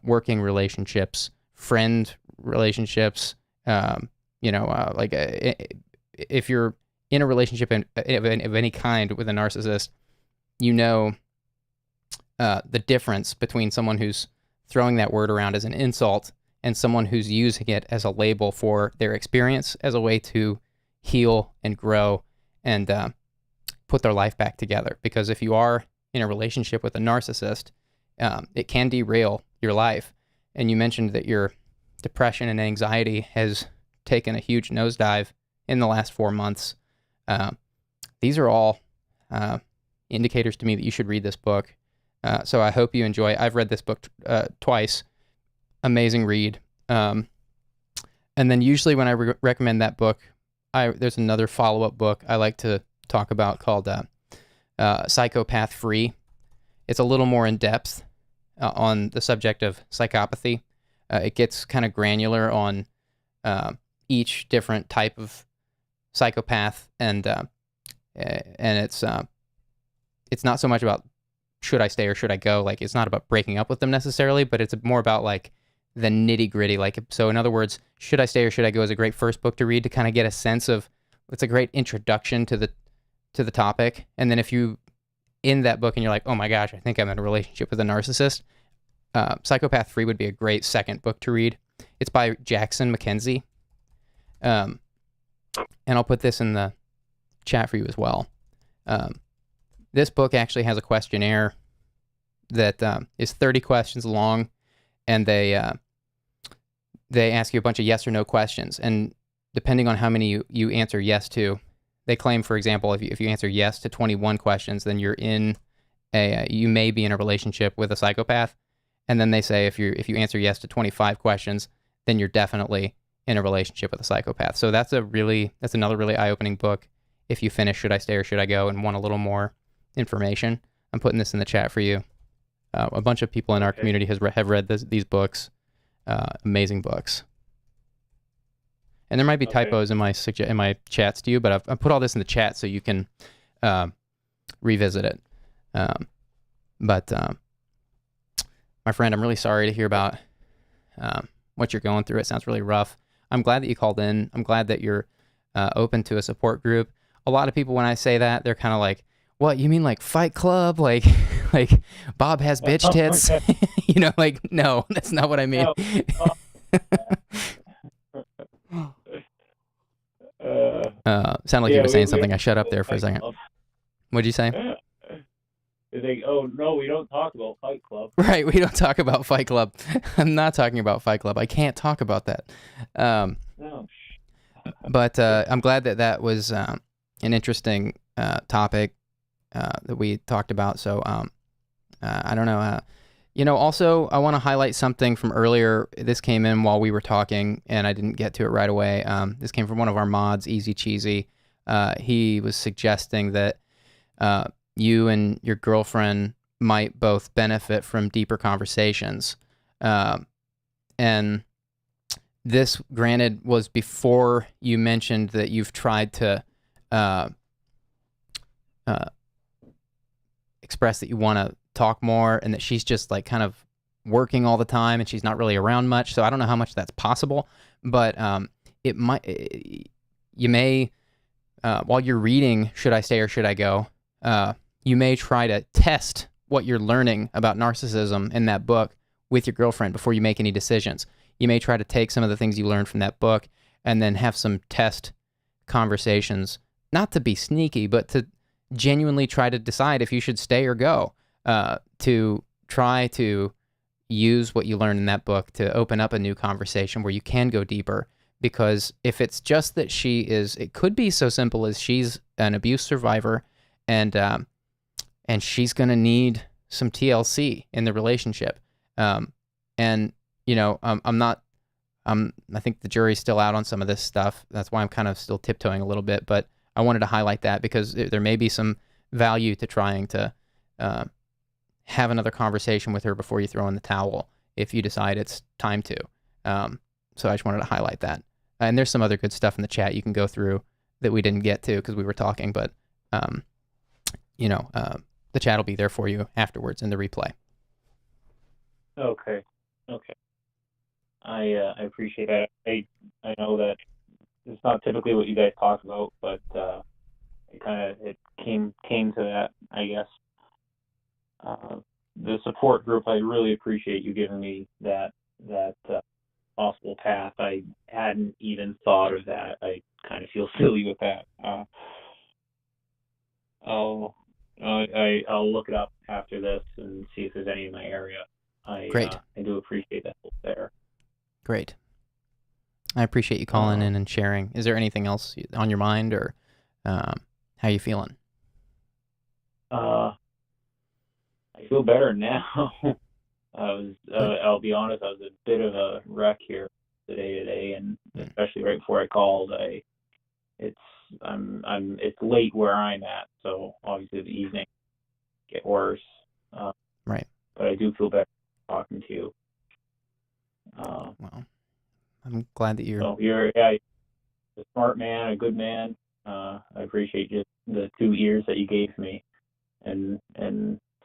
working relationships, friend relationships. If you're in a relationship of any kind with a narcissist, the difference between someone who's throwing that word around as an insult and someone who's using it as a label for their experience as a way to heal and grow and put their life back together. Because if you are in a relationship with a narcissist, it can derail your life. And you mentioned that your depression and anxiety has taken a huge nosedive in the last 4 months. These are all indicators to me that you should read this book. So I hope you enjoy. I've read this book twice. Amazing read. And then usually when I recommend that book, there's another follow-up book I like to talk about called Psychopath Free. It's a little more in-depth on the subject of psychopathy. It gets kind of granular on each different type of psychopath, and it's not so much about should I stay or should I go. Like, it's not about breaking up with them necessarily, but it's more about like the nitty gritty. Like, so in other words, Should I Stay or Should I Go is a great first book to read to kind of get a sense of. It's a great introduction to the topic. And then if you in that book and you're like, oh my gosh, I think I'm in a relationship with a narcissist, Psychopath Free would be a great second book to read. It's by Jackson Mackenzie. And I'll put this in the chat for you as well. This book actually has a questionnaire that is 30 questions long, and they ask you a bunch of yes or no questions. And depending on how many you answer yes to, they claim, for example, if you answer yes to 21 questions, then you may be in a relationship with a psychopath. And then they say if you answer yes to 25 questions, then you're definitely in a relationship with a psychopath. So that's another really eye-opening book. If you finish Should I Stay or Should I Go and want a little more information, I'm putting this in the chat for you. A bunch of people in our community have read these books. Amazing books. And there might be typos in my chats to you, but I've put all this in the chat so you can revisit it. But my friend, I'm really sorry to hear about what you're going through. It sounds really rough. I'm glad that you called in. I'm glad that you're open to a support group. A lot of people, when I say that, they're kind of like, "What, you mean like Fight Club? Like Bob has bitch tits?" Like, no, that's not what I mean. Sound like you were saying something. I shut up there for a second. What'd you say? Oh, no, we don't talk about Fight Club. Right, we don't talk about Fight Club. I'm not talking about Fight Club. I can't talk about that. No. But I'm glad that was an interesting topic that we talked about. So I don't know. Also, I want to highlight something from earlier. This came in while we were talking, and I didn't get to it right away. This came from one of our mods, Easy Cheesy. He was suggesting that you and your girlfriend might both benefit from deeper conversations. And this, granted, was before you mentioned that you've tried to express that you want to talk more, and that she's just like kind of working all the time and she's not really around much. So I don't know how much that's possible, but you may, while you're reading Should I Stay or Should I Go, you may try to test what you're learning about narcissism in that book with your girlfriend before you make any decisions. You may try to take some of the things you learned from that book and then have some test conversations, not to be sneaky, but to genuinely try to decide if you should stay or go, to try to use what you learned in that book to open up a new conversation where you can go deeper. Because if it's just that it could be so simple as she's an abuse survivor, and she's going to need some TLC in the relationship. I think the jury's still out on some of this stuff. That's why I'm kind of still tiptoeing a little bit, but I wanted to highlight that because there may be some value to trying to have another conversation with her before you throw in the towel if you decide it's time to. So I just wanted to highlight that. And there's some other good stuff in the chat you can go through that we didn't get to because we were talking, but the chat will be there for you afterwards in the replay. Okay. I appreciate that. I know that it's not typically what you guys talk about, but it came to that, I guess. The support group, I really appreciate you giving me that possible path. I hadn't even thought of that. I kind of feel silly with that. I'll look it up after this and see if there's any in my area. Great. I do appreciate that help there. Great. I appreciate you calling in and sharing. Is there anything else on your mind, or how you feeling? I feel better now. I'll be honest, I was a bit of a wreck here today, and especially right before I called, it's late where I'm at, so obviously the evening get worse. Right. But I do feel better talking to you. Well, I'm glad that you're. So you're a smart man, a good man. I appreciate just the 2 ears that you gave me, and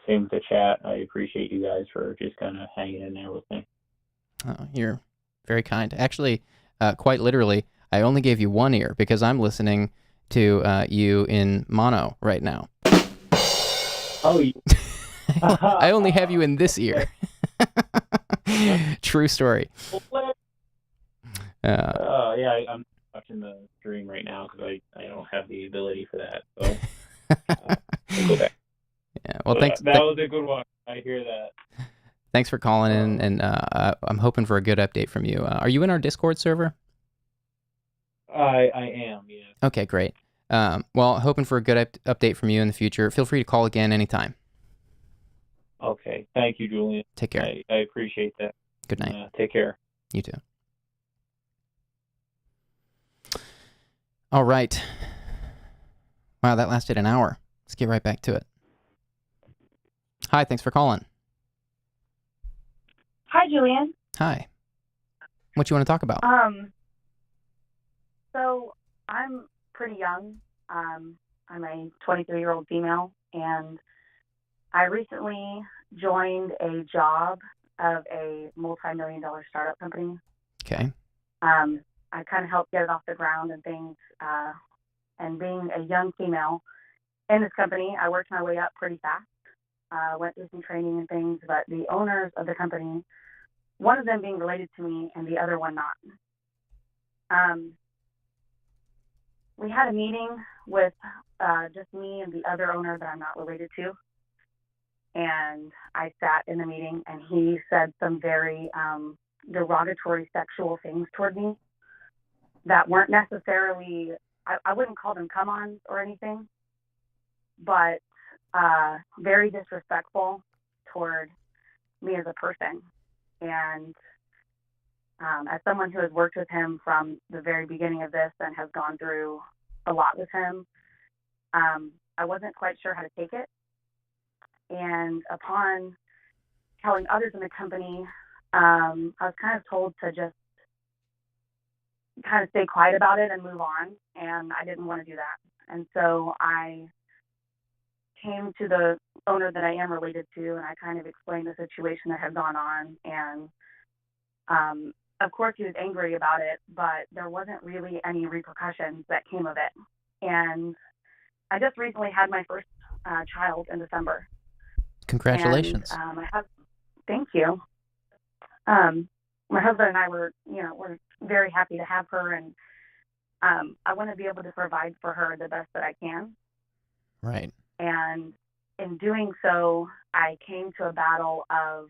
same with the chat. I appreciate you guys for just kind of hanging in there with me. You're very kind. Actually, quite literally, I only gave you 1 ear because I'm listening to you in mono right now. Oh. I only have you in this ear. True story. Yeah, I'm watching the stream right now because I don't have the ability for that. So we'll go back. Yeah. Well, So thanks. that was a good one. I hear that. Thanks for calling in, and I'm hoping for a good update from you. Are you in our Discord server? I am, yeah. Okay, great. Well, hoping for a good update from you in the future. Feel free to call again anytime. Okay. Thank you, Julian. Take care. I appreciate that. Good night. Take care. You too. All right. Wow, that lasted an hour. Let's get right back to it. Hi, thanks for calling. Hi, Julian. Hi. What you want to talk about? So I'm pretty young. I'm a 23-year-old female, and I recently joined a job of a multi-million-dollar startup company. Okay. I kind of helped get it off the ground and things. And being a young female in this company, I worked my way up pretty fast. Went through some training and things, but the owners of the company, one of them being related to me and the other one not. We had a meeting with just me and the other owner that I'm not related to. And I sat in the meeting, and he said some very derogatory sexual things toward me that weren't necessarily, I wouldn't call them come-ons or anything, but very disrespectful toward me as a person. And as someone who has worked with him from the very beginning of this and has gone through a lot with him, I wasn't quite sure how to take it. And upon telling others in the company, I was kind of told to just kind of stay quiet about it and move on. And I didn't want to do that. And so I came to the owner that I am related to, and I kind of explained the situation that had gone on. And of course, he was angry about it, but there wasn't really any repercussions that came of it. And I just recently had my first child in December. Congratulations. And, thank you. My husband and I we're very happy to have her, and I want to be able to provide for her the best that I can. Right. And in doing so, I came to a battle of,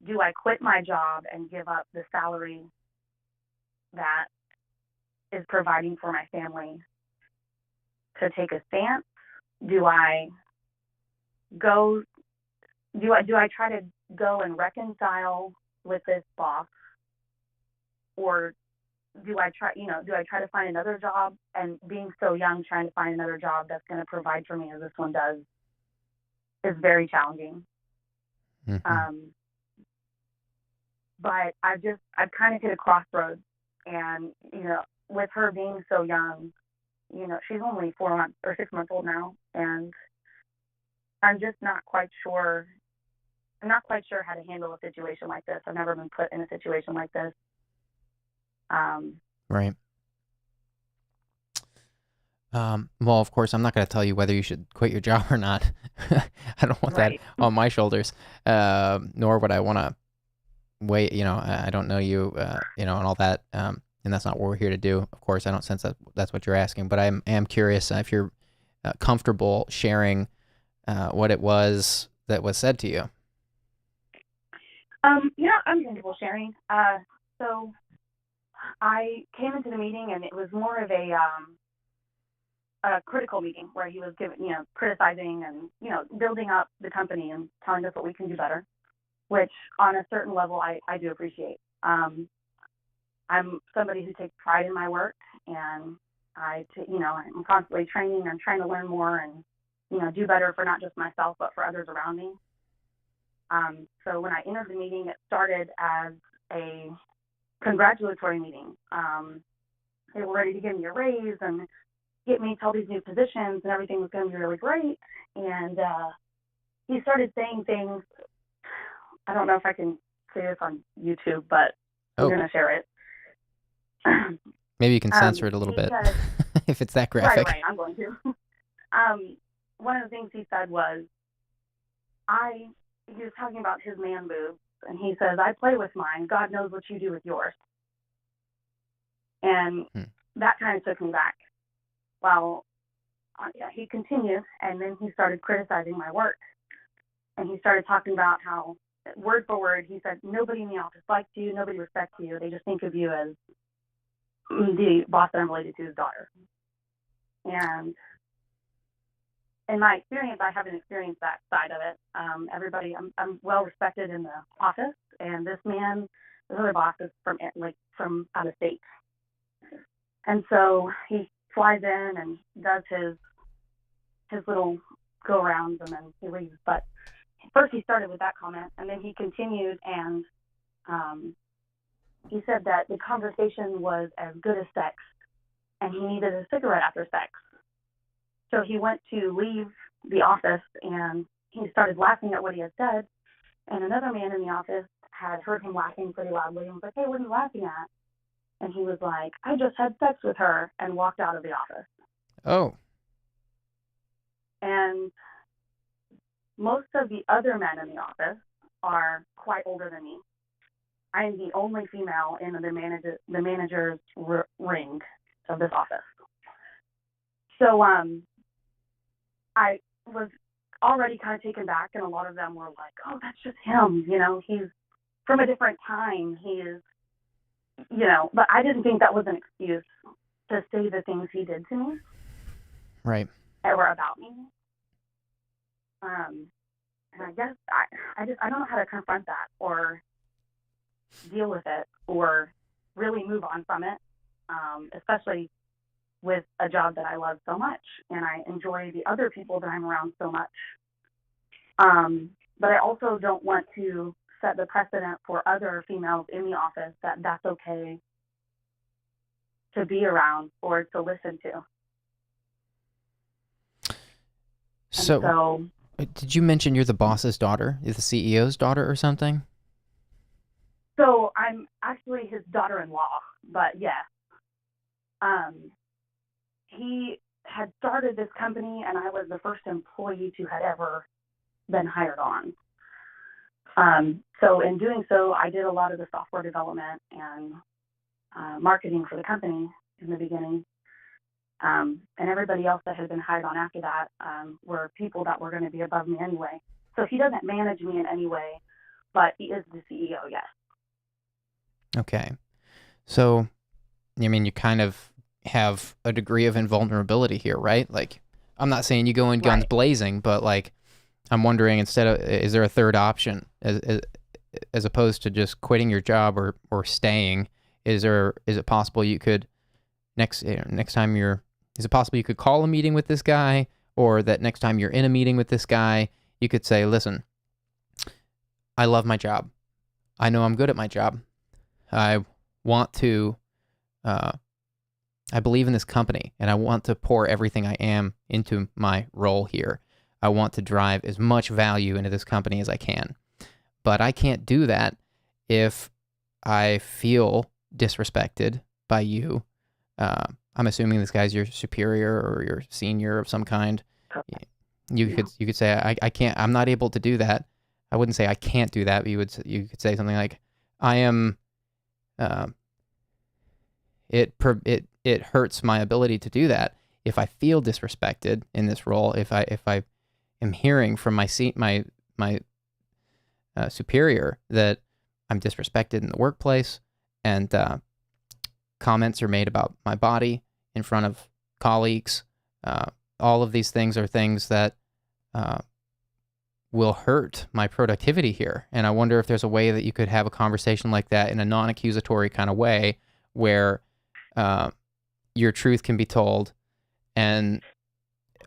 do I quit my job and give up the salary that is providing for my family to take a stance? Do I try to go and reconcile with this boss, or do I try to find another job? And being so young, trying to find another job that's going to provide for me as this one does is very challenging. Mm-hmm. But I've kind of hit a crossroads, and with her being so young, she's only 4 months or 6 months old now, and I'm just not quite sure. I'm not quite sure how to handle a situation like this. I've never been put in a situation like this. Right. Well, of course, I'm not going to tell you whether you should quit your job or not. I don't want that on my shoulders, nor would I want to wait. I don't know you, and all that, and that's not what we're here to do. Of course, I don't sense that that's what you're asking, but I am curious if you're comfortable sharing what it was that was said to you. I'm comfortable sharing. So I came into the meeting, and it was more of a critical meeting where he was criticizing and, building up the company and telling us what we can do better, which on a certain level I do appreciate. I'm somebody who takes pride in my work, and I'm constantly training. I'm trying to learn more and, do better for not just myself, but for others around me. So when I entered the meeting, it started as a congratulatory meeting. They were ready to give me a raise and get me to all these new positions, and everything was going to be really great. And he started saying things. I don't know if I can say this on YouTube, but I'm going to share it. Maybe you can censor it a little bit if it's that graphic. Right, I'm going to. One of the things he said was, he was talking about his man boobs, and he says, I play with mine. God knows what you do with yours. And that kind of took me back. Well, he continued, and then he started criticizing my work. And he started talking about how, word for word, he said, nobody in the office likes you, nobody respects you. They just think of you as the boss that I'm related to, his daughter. And in my experience, I haven't experienced that side of it. I'm well respected in the office, and this other boss is from out of state. And so he flies in and does his little go rounds, and then he leaves. But first he started with that comment, and then he continued, and he said that the conversation was as good as sex, and he needed a cigarette after sex. So he went to leave the office, and he started laughing at what he had said, and another man in the office had heard him laughing pretty loudly and was like, hey, what are you laughing at? And he was like, I just had sex with her, and walked out of the office. Oh. And most of the other men in the office are quite older than me. I am the only female in the manager's ring of this office. So I was already kind of taken back, and a lot of them were like, oh, that's just him. He's from a different time. He is, but I didn't think that was an excuse to say the things he did to me. Right. That were about me. And I guess I don't know how to confront that or deal with it or really move on from it, especially with a job that I love so much and I enjoy the other people that I'm around so much. But I also don't want to set the precedent for other females in the office that that's okay to be around or to listen to. So did you mention you're the boss's daughter? You're the CEO's daughter or something? So I'm actually his daughter-in-law, but yes. He had started this company, and I was the first employee to had ever been hired on. So in doing so, I did a lot of the software development and marketing for the company in the beginning. And everybody else that had been hired on after that were people that were going to be above me anyway. So he doesn't manage me in any way, but he is the CEO, yes. Okay. So, I mean, you kind of have a degree of invulnerability here, right? Like, I'm not saying you go in guns blazing, but like, I'm wondering, is there a third option as opposed to just quitting your job or staying? Is it possible you could next time is it possible you could call a meeting with this guy, or that next time you're in a meeting with this guy, you could say, listen, I love my job. I know I'm good at my job. I want to, I believe in this company, and I want to pour everything I am into my role here. I want to drive as much value into this company as I can. But I can't do that if I feel disrespected by you. I'm assuming this guy's your superior or your senior of some kind. You could say, I can't, I'm not able to do that. I wouldn't say I can't do that, but you could say something like, I am, it hurts my ability to do that if I feel disrespected in this role. If I am hearing from my superior that I'm disrespected in the workplace, and comments are made about my body in front of colleagues. All of these things are things that will hurt my productivity here. And I wonder if there's a way that you could have a conversation like that in a non-accusatory kind of way where your truth can be told, and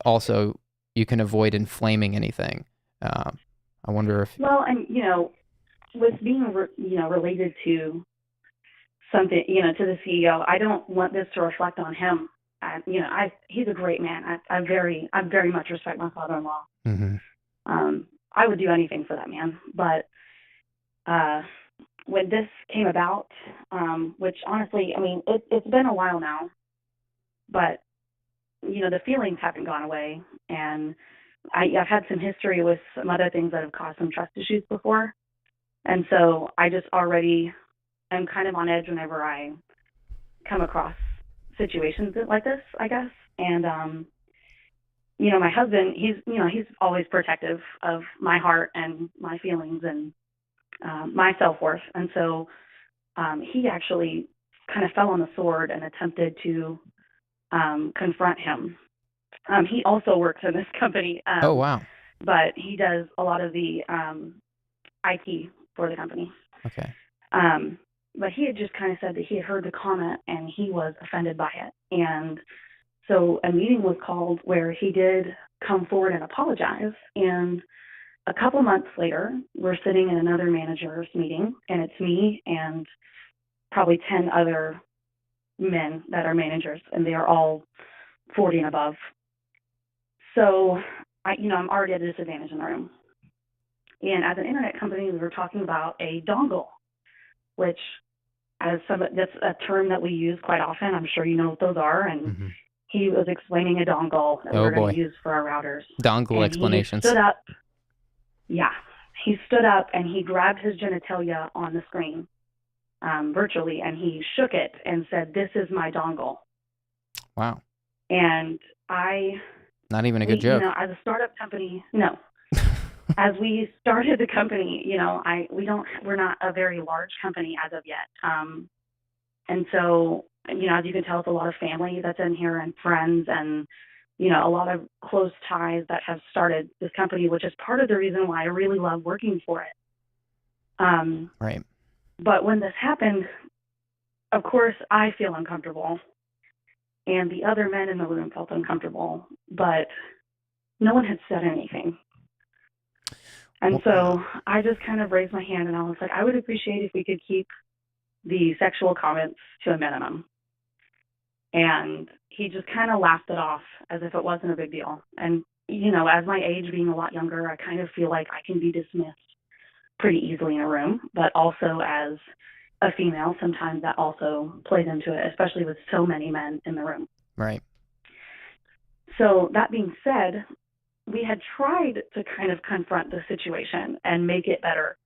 also you can avoid inflaming anything. I wonder if... Well, and, with being, related to something, to the CEO, I don't want this to reflect on him. He's a great man. I very much respect my father-in-law. Mm-hmm. I would do anything for that man. But when this came about, which honestly, it's been a while now, but, the feelings haven't gone away. And I've had some history with some other things that have caused some trust issues before. And so I just already am kind of on edge whenever I come across situations like this, I guess. And, you know, my husband, he's always protective of my heart and my feelings and my self-worth. And so he actually kind of fell on the sword and attempted to confront him. He also works in this company. Oh, wow. But he does a lot of the IT for the company. Okay. But he had just kind of said that he had heard the comment and he was offended by it. And so a meeting was called where he did come forward and apologize. And a couple months later, we're sitting in another manager's meeting, and it's me and probably 10 other men that are managers, and they are all 40 and above. So, I'm already at a disadvantage in the room. And as an internet company, we were talking about a dongle, which that's a term that we use quite often. I'm sure you know what those are. And he was explaining a dongle that we were going to use for our routers. Dongle and explanations. He stood up. Yeah. He stood up and he grabbed his genitalia on the screen virtually, and he shook it and said, "This is my dongle." Wow. And not even a good joke. As a startup company, no. As we started the company, we're not a very large company as of yet. And so, as you can tell, it's a lot of family that's in here and friends and, a lot of close ties that have started this company, which is part of the reason why I really love working for it. Right. But when this happened, of course, I feel uncomfortable. And the other men in the room felt uncomfortable, but no one had said anything. And so I just kind of raised my hand and I was like, I would appreciate if we could keep the sexual comments to a minimum. And he just kind of laughed it off as if it wasn't a big deal. And, as my age being a lot younger, I kind of feel like I can be dismissed pretty easily in a room, but also as a female, sometimes that also plays into it, especially with so many men in the room. Right. So that being said, we had tried to kind of confront the situation and make it better.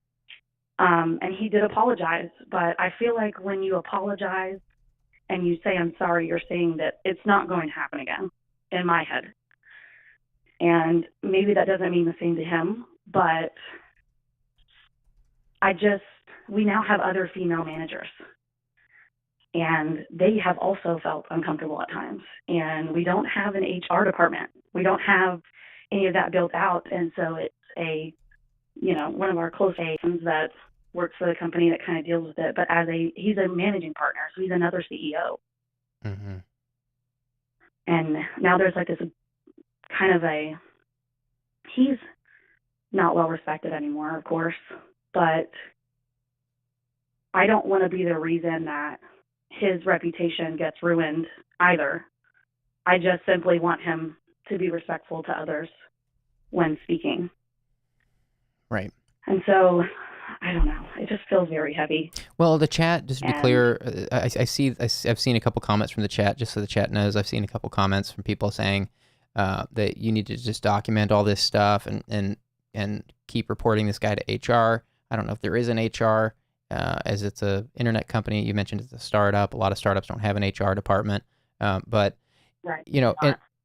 And he did apologize, but I feel like when you apologize and you say, "I'm sorry," you're saying that it's not going to happen again in my head. And maybe that doesn't mean the same to him, but we now have other female managers, and they have also felt uncomfortable at times. And we don't have an HR department. We don't have any of that built out. And so it's one of our close friends that works for the company that kind of deals with it. But he's a managing partner, so he's another CEO. Mm-hmm. And now there's like this kind of he's not well respected anymore, of course, but I don't want to be the reason that his reputation gets ruined either. I just simply want him to be respectful to others when speaking. Right. And so, I don't know. It just feels very heavy. Well, the chat, just to be clear, I've seen a couple comments from the chat, just so the chat knows. I've seen a couple comments from people saying that you need to just document all this stuff and keep reporting this guy to HR. I don't know if there is an HR, as it's a internet company. You mentioned it's a startup. A lot of startups don't have an HR department, but right.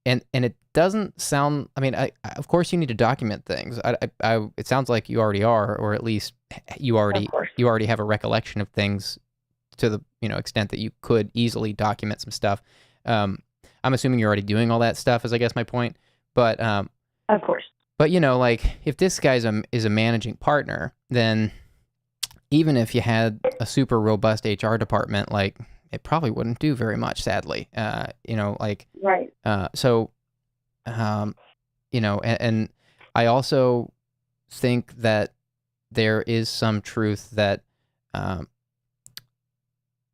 And it doesn't sound. I mean, of course you need to document things. It sounds like you already are, or at least you already have a recollection of things to the extent that you could easily document some stuff. I'm assuming you're already doing all that stuff. Is I guess my point. But of course. But if this guy's is a managing partner, then even if you had a super robust HR department, it probably wouldn't do very much, sadly. Right. So, and I also think that there is some truth that,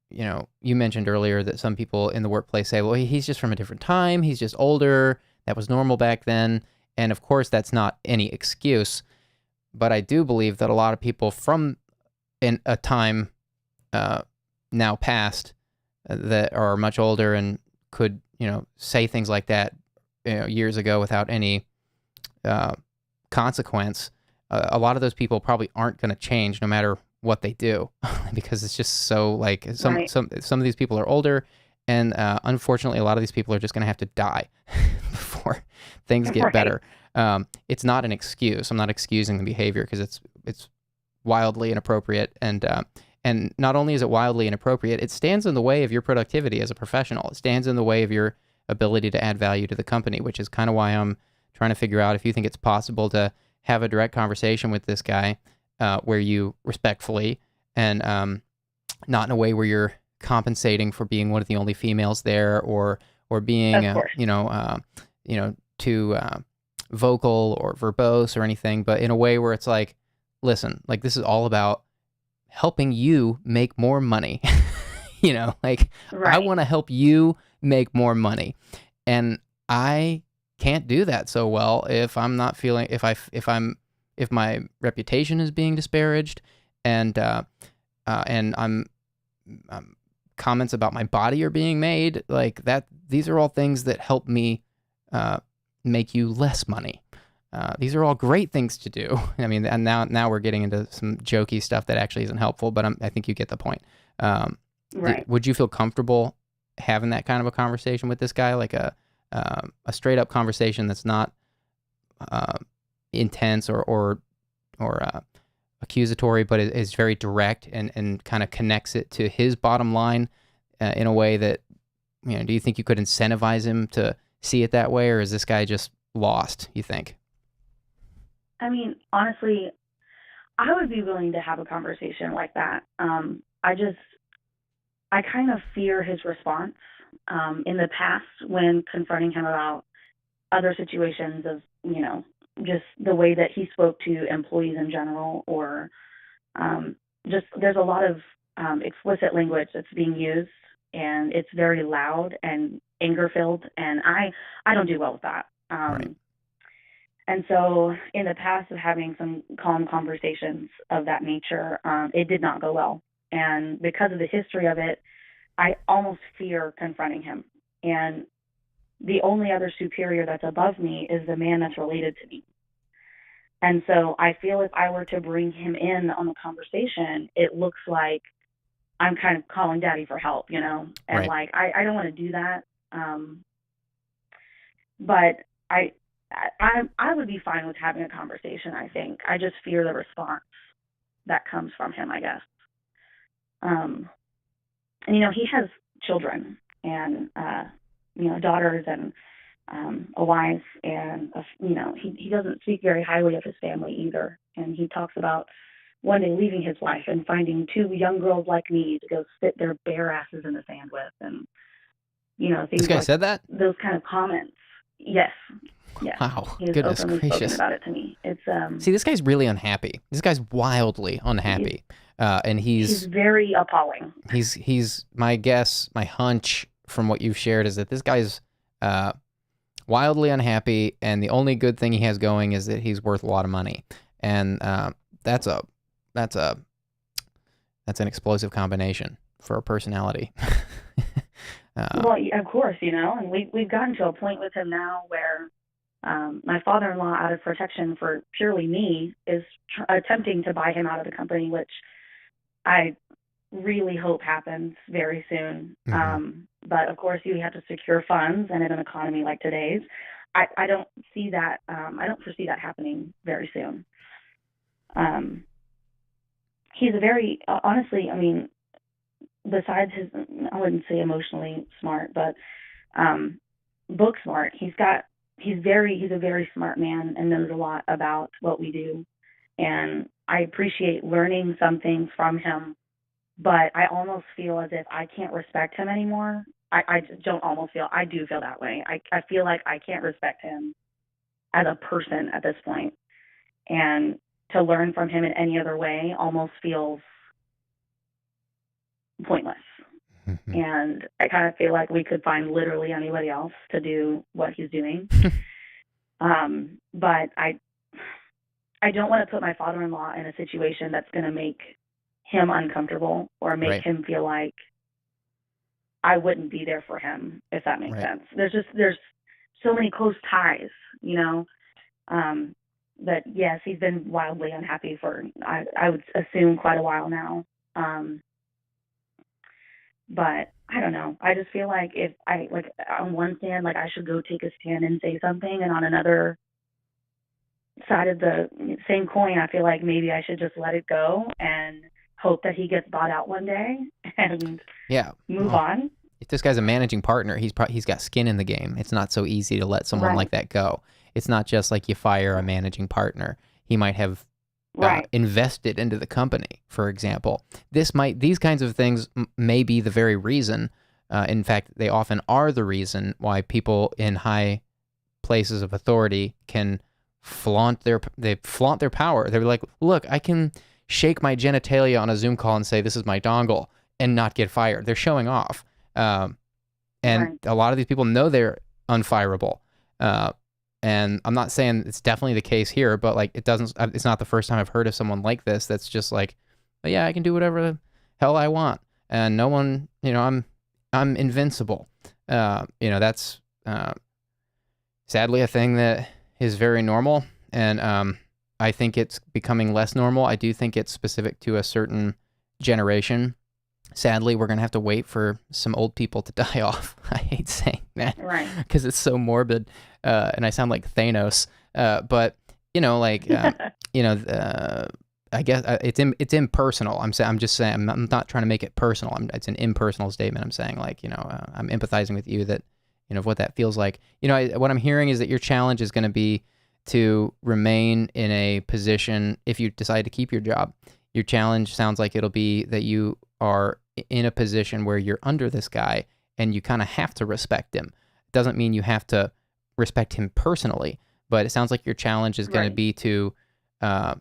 you mentioned earlier that some people in the workplace say, well, he's just from a different time. He's just older. That was normal back then. And of course, that's not any excuse. But I do believe that a lot of people from in a time now past that are much older and could, say things like that, years ago without any consequence. A lot of those people probably aren't going to change no matter what they do because it's just so like some Right. some of these people are older, and unfortunately a lot of these people are just going to have to die before things get Right. better. It's not an excuse. I'm not excusing the behavior because it's wildly inappropriate, and not only is it wildly inappropriate, it stands in the way of your productivity as a professional. It stands in the way of your ability to add value to the company, which is kind of why I'm trying to figure out if you think it's possible to have a direct conversation with this guy where you respectfully and not in a way where you're compensating for being one of the only females there or being Of course. too vocal or verbose or anything, but in a way where it's like, listen, like this is all about helping you make more money. I Right. want to help you make more money, and I can't do that so well if I'm not feeling if my reputation is being disparaged, and I'm comments about my body are being made like that. These are all things that help me make you less money. These are all great things to do. I mean, and now we're getting into some jokey stuff that actually isn't helpful, but I think you get the point. Right. Would you feel comfortable having that kind of a conversation with this guy, like a straight up conversation that's not intense or accusatory, but is very direct and kind of connects it to his bottom line in a way that, do you think you could incentivize him to see it that way, or is this guy just lost, you think? I mean, honestly, I would be willing to have a conversation like that. I kind of fear his response. In the past, when confronting him about other situations of, just the way that he spoke to employees in general, or just there's a lot of explicit language that's being used, and it's very loud and anger filled, and I don't do well with that. Right. And so in the past of having some calm conversations of that nature, it did not go well. And because of the history of it, I almost fear confronting him. And the only other superior that's above me is the man that's related to me. And so I feel if I were to bring him in on the conversation, it looks like I'm kind of calling daddy for help, and Right. like, I don't want to do that. But I would be fine with having a conversation, I think. I just fear the response that comes from him, I guess. And, he has children and, daughters and a wife, and, he doesn't speak very highly of his family either. And he talks about one day leaving his wife and finding two young girls like me to go sit their bare asses in the sand with, and, things This guy like said that? those kind of comments. Yes. Yes. Wow. He has Goodness openly spoken gracious. about it to me. It's See, this guy's really unhappy. This guy's wildly unhappy. And he's very appalling. he's my guess, my hunch from what you've shared is that this guy's wildly unhappy, and the only good thing he has going is that he's worth a lot of money. And that's an explosive combination for a personality. Well, of course, and we've gotten to a point with him now where my father-in-law, out of protection for purely me, is attempting to buy him out of the company, which I really hope happens very soon. Mhm. But of course, you have to secure funds, and in an economy like today's, I don't see that. I don't foresee that happening very soon. He's a very honestly, I mean, besides his, I wouldn't say emotionally smart, but book smart. He's a very smart man and knows a lot about what we do. And I appreciate learning some things from him, but I almost feel as if I can't respect him anymore. I just don't almost feel, I do feel that way. I feel like I can't respect him as a person at this point. And to learn from him in any other way almost feels pointless. Mhm. And I kind of feel like we could find literally anybody else to do what he's doing. But I don't want to put my father-in-law in a situation that's going to make him uncomfortable or make Right. him feel like I wouldn't be there for him, if that makes Right. sense. There's so many close ties, But yes, he's been wildly unhappy for, I would assume, quite a while now. But I don't know. I just feel like if I, like, on one stand, like, I should go take a stand and say something, and on another side of the same coin, I feel like maybe I should just let it go and hope that he gets bought out one day and move on. If this guy's a managing partner, he's got skin in the game. It's not so easy to let someone like that go. It's not just like you fire a managing partner. He might have invested into the company, for example. These kinds of things may be the very reason. In fact, they often are the reason why people in high places of authority can flaunt their power. They're like, look, I can shake my genitalia on a Zoom call and say this is my dongle and not get fired. They're showing off. And a lot of these people know they're unfireable. And I'm not saying it's definitely the case here, but like it's not the first time I've heard of someone like this that's just like, oh, yeah, I can do whatever the hell I want, and no one, I'm invincible. That's sadly a thing that is very normal, and I think it's becoming less normal. I do think it's specific to a certain generation. Sadly, we're going to have to wait for some old people to die off. I hate saying that because it's so morbid, and I sound like Thanos. But I guess it's impersonal. I'm just saying. I'm not trying to make it personal. It's an impersonal statement. I'm saying I'm empathizing with you that of what that feels like. What I'm hearing is that your challenge is going to be to remain in a position if you decide to keep your job. Your challenge sounds like it'll be that you are in a position where you're under this guy and you kind of have to respect him. Doesn't mean you have to respect him personally, but it sounds like your challenge is going to be to, I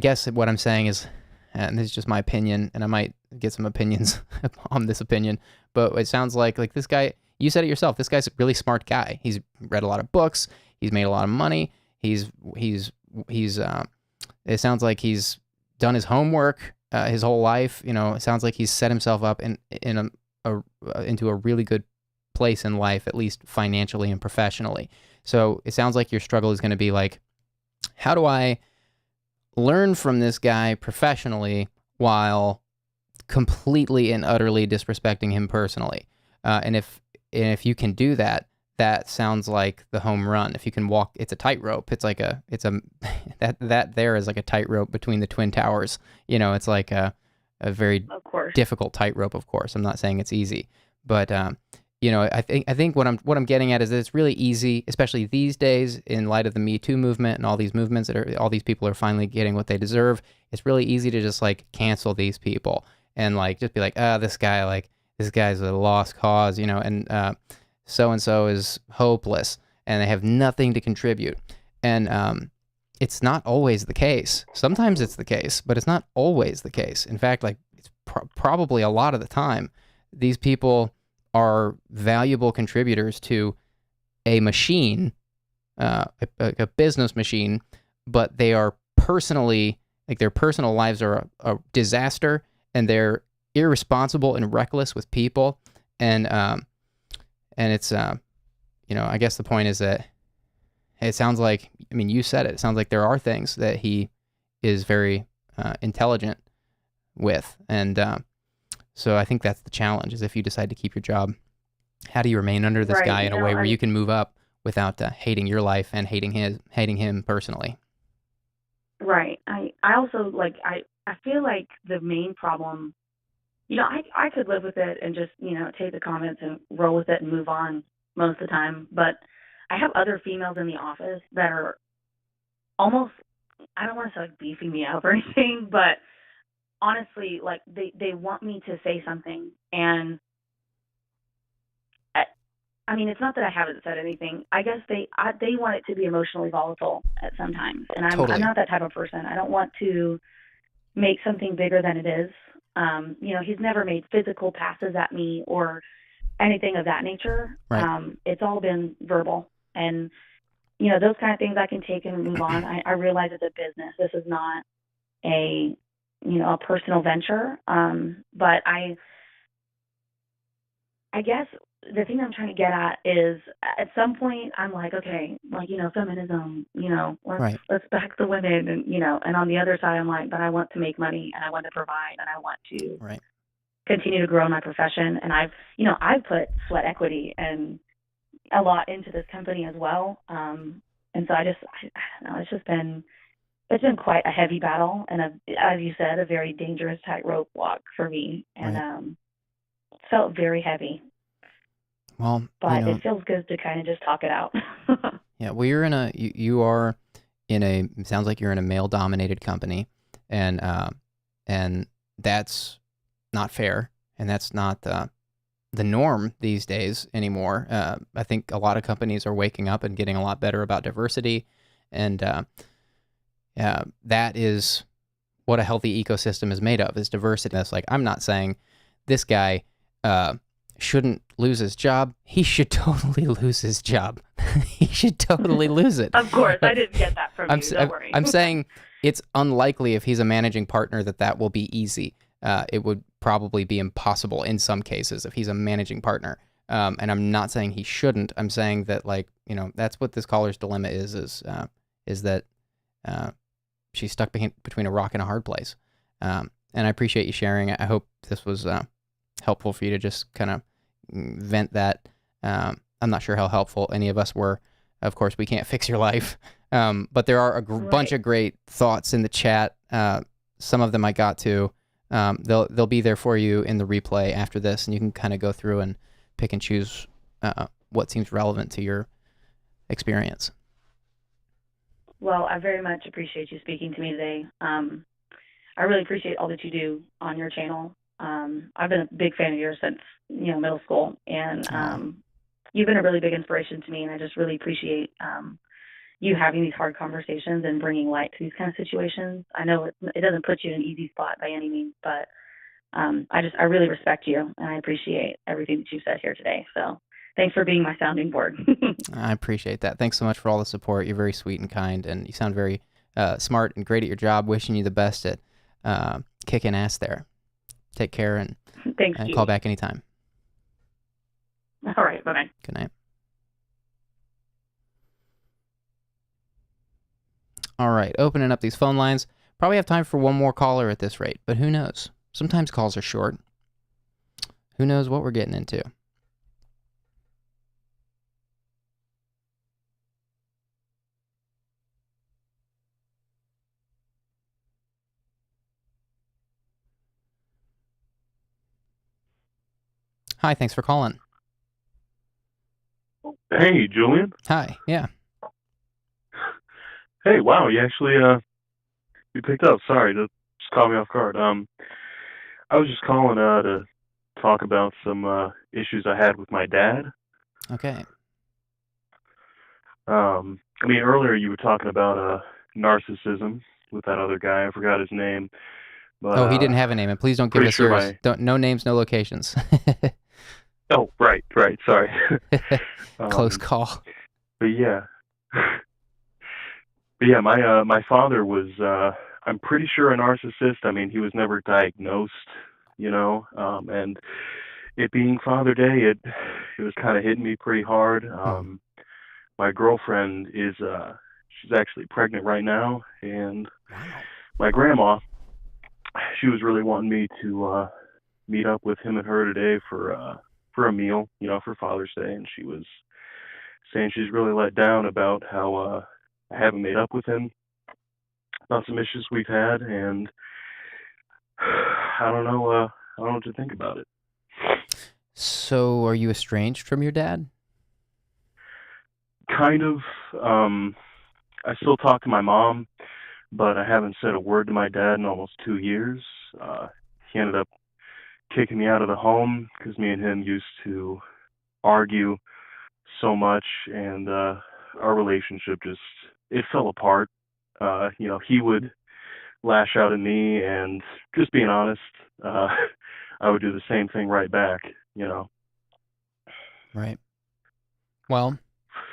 guess what I'm saying is, and this is just my opinion, and I might get some opinions on this opinion, but it sounds like this guy, you said it yourself, this guy's a really smart guy. He's read a lot of books. He's made a lot of money. It sounds like he's done his homework his whole life. It sounds like he's set himself up into a really good place in life, at least financially and professionally. So it sounds like your struggle is going to be like, how do I learn from this guy professionally while completely and utterly disrespecting him personally? And if you can do that, that sounds like the home run. If you can walk, it's a tightrope. It's that there is like a tightrope between the Twin Towers. It's like a very difficult tightrope. Of course, I'm not saying it's easy, but I think what I'm getting at is that it's really easy, especially these days in light of the Me Too movement and all these movements all these people are finally getting what they deserve. It's really easy to just cancel these people and just be like, this guy's a lost cause, and so-and-so is hopeless and they have nothing to contribute. And it's not always the case. Sometimes it's the case, but it's not always the case. In fact, it's probably a lot of the time, these people are valuable contributors to a machine, a business machine, but they are personally, their personal lives are a disaster, and they're irresponsible and reckless with people. And it's, I guess the point is that it sounds like, you said it, it sounds like there are things that he is very intelligent with. And so I think that's the challenge, is if you decide to keep your job, how do you remain under this guy in a way where you can move up without hating your life and hating him personally? Right. I also, I feel like the main problem, I could live with it and just, take the comments and roll with it and move on most of the time. But I have other females in the office that are almost, I don't want to say beefing me up or anything, but honestly, they want me to say something. And it's not that I haven't said anything. I guess they want it to be emotionally volatile at sometimes. And I'm not that type of person. I don't want to make something bigger than it is. He's never made physical passes at me or anything of that nature. Right. It's all been verbal, and those kind of things I can take and move on. I realize it's a business. This is not a personal venture. But I guess the thing I'm trying to get at is at some point I'm like, okay, like, feminism, Right. let's back the women, and on the other side I'm like, but I want to make money and I want to provide and I want to Right. continue to grow in my profession. And I've put sweat equity and a lot into this company as well. And so I don't know, it's been quite a heavy battle and as you said, a very dangerous tightrope walk for me. And Right. it felt very heavy. Well, But it feels good to kind of just talk it out. yeah, well, you are in it sounds like you're in a male-dominated company, and that's not fair, and that's not the norm these days anymore. I think a lot of companies are waking up and getting a lot better about diversity, and that is what a healthy ecosystem is made of, is diversity. That's like, I'm not saying this guy shouldn't lose his job. He should totally lose his job. He should totally lose it. Of course, I didn't get that from you. Don't worry. I'm saying it's unlikely if he's a managing partner that will be easy. It would probably be impossible in some cases if he's a managing partner. And I'm not saying he shouldn't. I'm saying that, like, that's what this caller's dilemma is that she's stuck between a rock and a hard place. And I appreciate you sharing. I hope this was helpful for you to just kind of vent that. I'm not sure how helpful any of us were. Of course, we can't fix your life. But there are a bunch of great thoughts in the chat. Some of them I got to. They'll be there for you in the replay after this, and you can kind of go through and pick and choose what seems relevant to your experience. Well, I very much appreciate you speaking to me today. I really appreciate all that you do on your channel. I've been a big fan of yours since middle school, and you've been a really big inspiration to me, and I just really appreciate you having these hard conversations and bringing light to these kind of situations. I know it doesn't put you in an easy spot by any means, but I really respect you, and I appreciate everything that you've said here today. So thanks for being my sounding board. I appreciate that. Thanks so much for all the support. You're very sweet and kind, and you sound very smart and great at your job. Wishing you the best at kicking ass there. Take care, and thanks. And call back anytime. All right. Bye-bye. Good night. All right, opening up these phone lines. Probably have time for one more caller at this rate, but who knows? Sometimes calls are short. Who knows what we're getting into? Hi, thanks for calling. Hey, Julian. Hi, yeah. Hey, wow, you actually you picked up. Sorry, that just caught me off guard. I was just calling to talk about some issues I had with my dad. Okay. I mean, earlier you were talking about narcissism with that other guy. I forgot his name. But, he didn't have a name, and please don't give us yours. No names, no locations. Oh, right, sorry. Close call. But yeah. My father was, I'm pretty sure, a narcissist. I mean, he was never diagnosed, and it being Father Day, it was kind of hitting me pretty hard. My girlfriend is, she's actually pregnant right now, and my grandma, she was really wanting me to meet up with him and her today for a meal, for Father's Day, and she was saying she's really let down about how I haven't made up with him about some issues we've had, and I don't know what to think about it. So, are you estranged from your dad? Kind of. I still talk to my mom, but I haven't said a word to my dad in almost 2 years. He ended up kicking me out of the home because me and him used to argue so much, and our relationship it fell apart. He would lash out at me, and just being honest, I would do the same thing right back, Right. Well,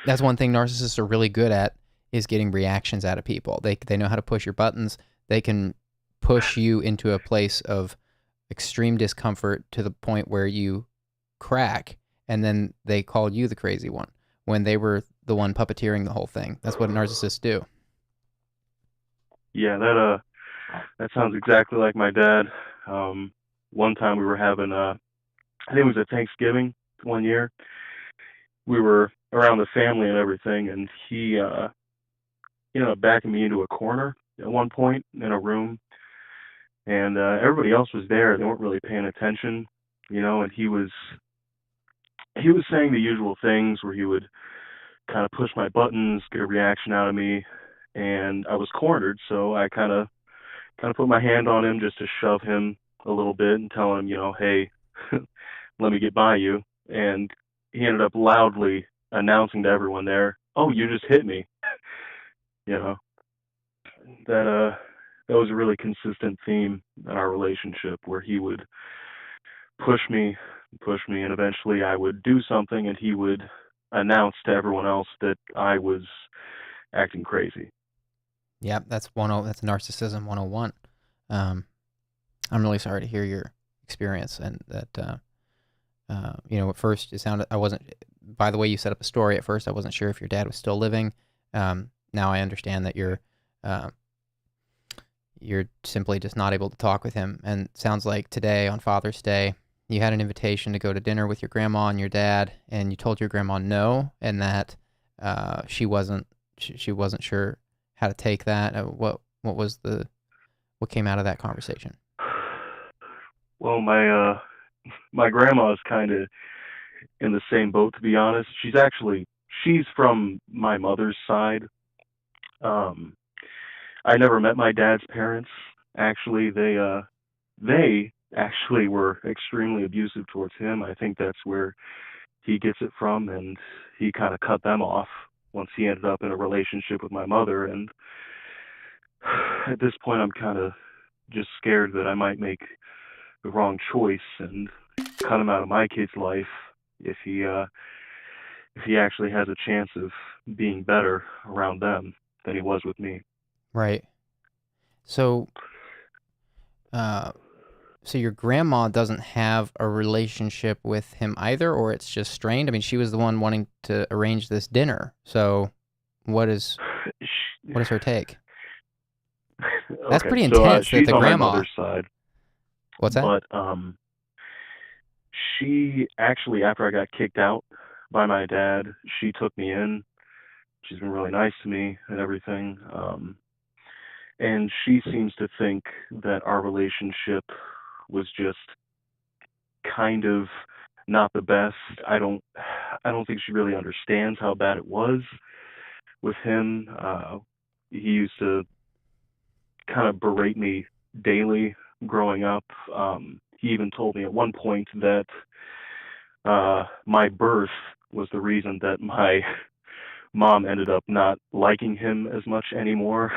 that's one thing narcissists are really good at, is getting reactions out of people. They know how to push your buttons. They can push you into a place of extreme discomfort to the point where you crack, and then they called you the crazy one when they were the one puppeteering the whole thing. That's what narcissists do. Yeah, that sounds exactly like my dad. One time we were having I think it was at Thanksgiving one year. We were around the family and everything, and he backing me into a corner at one point in a room, and everybody else was there. They weren't really paying attention, and he was saying the usual things where he would kind of push my buttons, get a reaction out of me, and I was cornered, so I kind of put my hand on him just to shove him a little bit and tell him, hey, let me get by you. And he ended up loudly announcing to everyone there, "Oh, you just hit me." That was a really consistent theme in our relationship, where he would push me, and eventually I would do something, and he would announce to everyone else that I was acting crazy. Yeah, that's narcissism 101. I'm really sorry to hear your experience, and that at first it sounded, by the way you set up the story, at first I wasn't sure if your dad was still living. Now I understand that you're simply just not able to talk with him. And it sounds like today, on Father's Day, you had an invitation to go to dinner with your grandma and your dad, and you told your grandma no, and that she wasn't sure how to take that. What came out of that conversation? Well, my grandma is kind of in the same boat, to be honest. She's from my mother's side. I never met my dad's parents. Actually, they actually were extremely abusive towards him. I think that's where he gets it from, and he kind of cut them off once he ended up in a relationship with my mother. And at this point, I'm kind of just scared that I might make the wrong choice and cut him out of my kid's life if he actually has a chance of being better around them than he was with me. Right. So your grandma doesn't have a relationship with him either, or it's just strained? I mean, she was the one wanting to arrange this dinner. So what is her take? That's pretty intense that she's the on grandma. my mother's side. What's that? But she actually, after I got kicked out by my dad, she took me in. She's been really nice to me and everything. And she seems to think that our relationship was just kind of not the best. I don't think she really understands how bad it was with him. He used to kind of berate me daily growing up. He even told me at one point that my birth was the reason that my mom ended up not liking him as much anymore.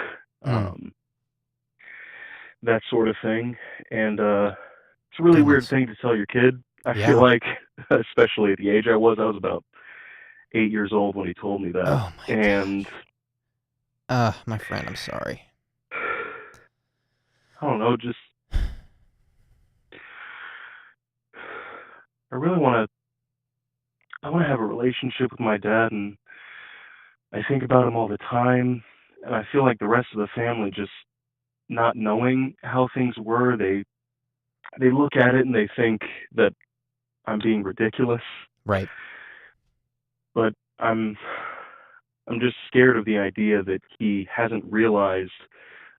That sort of thing. And it's a really weird thing to tell your kid, I feel like, especially at the age I was about 8 years old when he told me that. Oh my and gosh. My friend, I'm sorry. I don't know, just I want to have a relationship with my dad, and I think about him all the time, and I feel like the rest of the family, just not knowing how things were, they look at it and they think that I'm being ridiculous. Right. But I'm just scared of the idea that he hasn't realized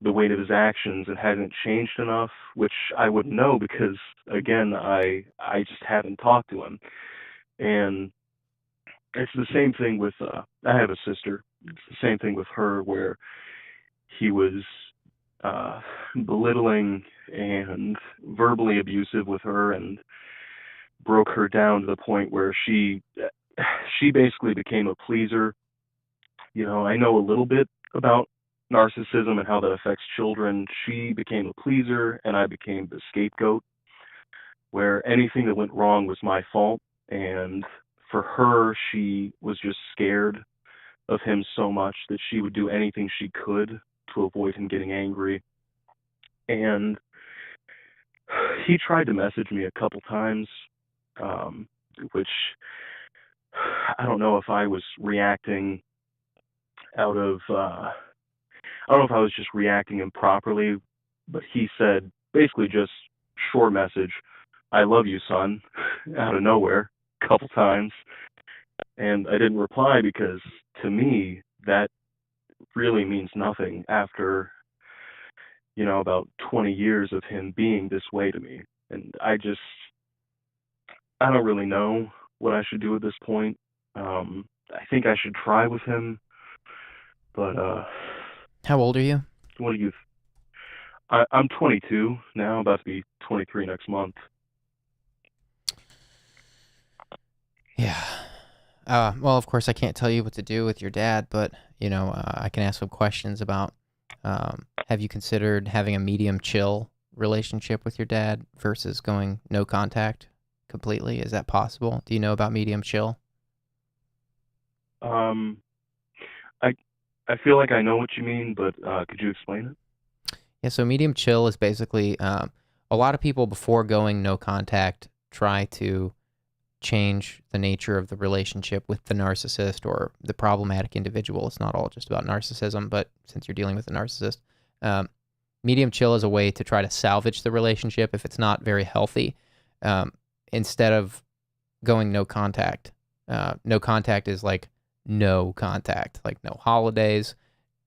the weight of his actions and hasn't changed enough, which I wouldn't know because, again, I just haven't talked to him. And it's the same thing with, I have a sister. It's the same thing with her, where he was belittling and verbally abusive with her and broke her down to the point where she basically became a pleaser. I know a little bit about narcissism and how that affects children. She became a pleaser, and I became the scapegoat, where anything that went wrong was my fault. And for her, she was just scared of him so much that she would do anything she could to avoid him getting angry. And he tried to message me a couple times, which I don't know if I was reacting out of, I don't know if I was just reacting improperly, but he said basically just short message, "I love you, son," out of nowhere, a couple times. And I didn't reply because to me, that really means nothing after, about 20 years of him being this way to me. And I don't really know what I should do at this point. I think I should try with him, but How old are you? what do you? I'm 22 now, about to be 23 next month. Yeah. Well, of course, I can't tell you what to do with your dad, but, I can ask some questions about, have you considered having a medium chill relationship with your dad versus going no contact completely? Is that possible? Do you know about medium chill? Um, I I feel like I know what you mean, but could you explain it? Yeah, so medium chill is basically a lot of people before going no contact try to change the nature of the relationship with the narcissist or the problematic individual. It's not all just about narcissism, but since you're dealing with a narcissist, um, medium chill is a way to try to salvage the relationship if it's not very healthy, instead of going no contact. No contact is like no contact, like no holidays,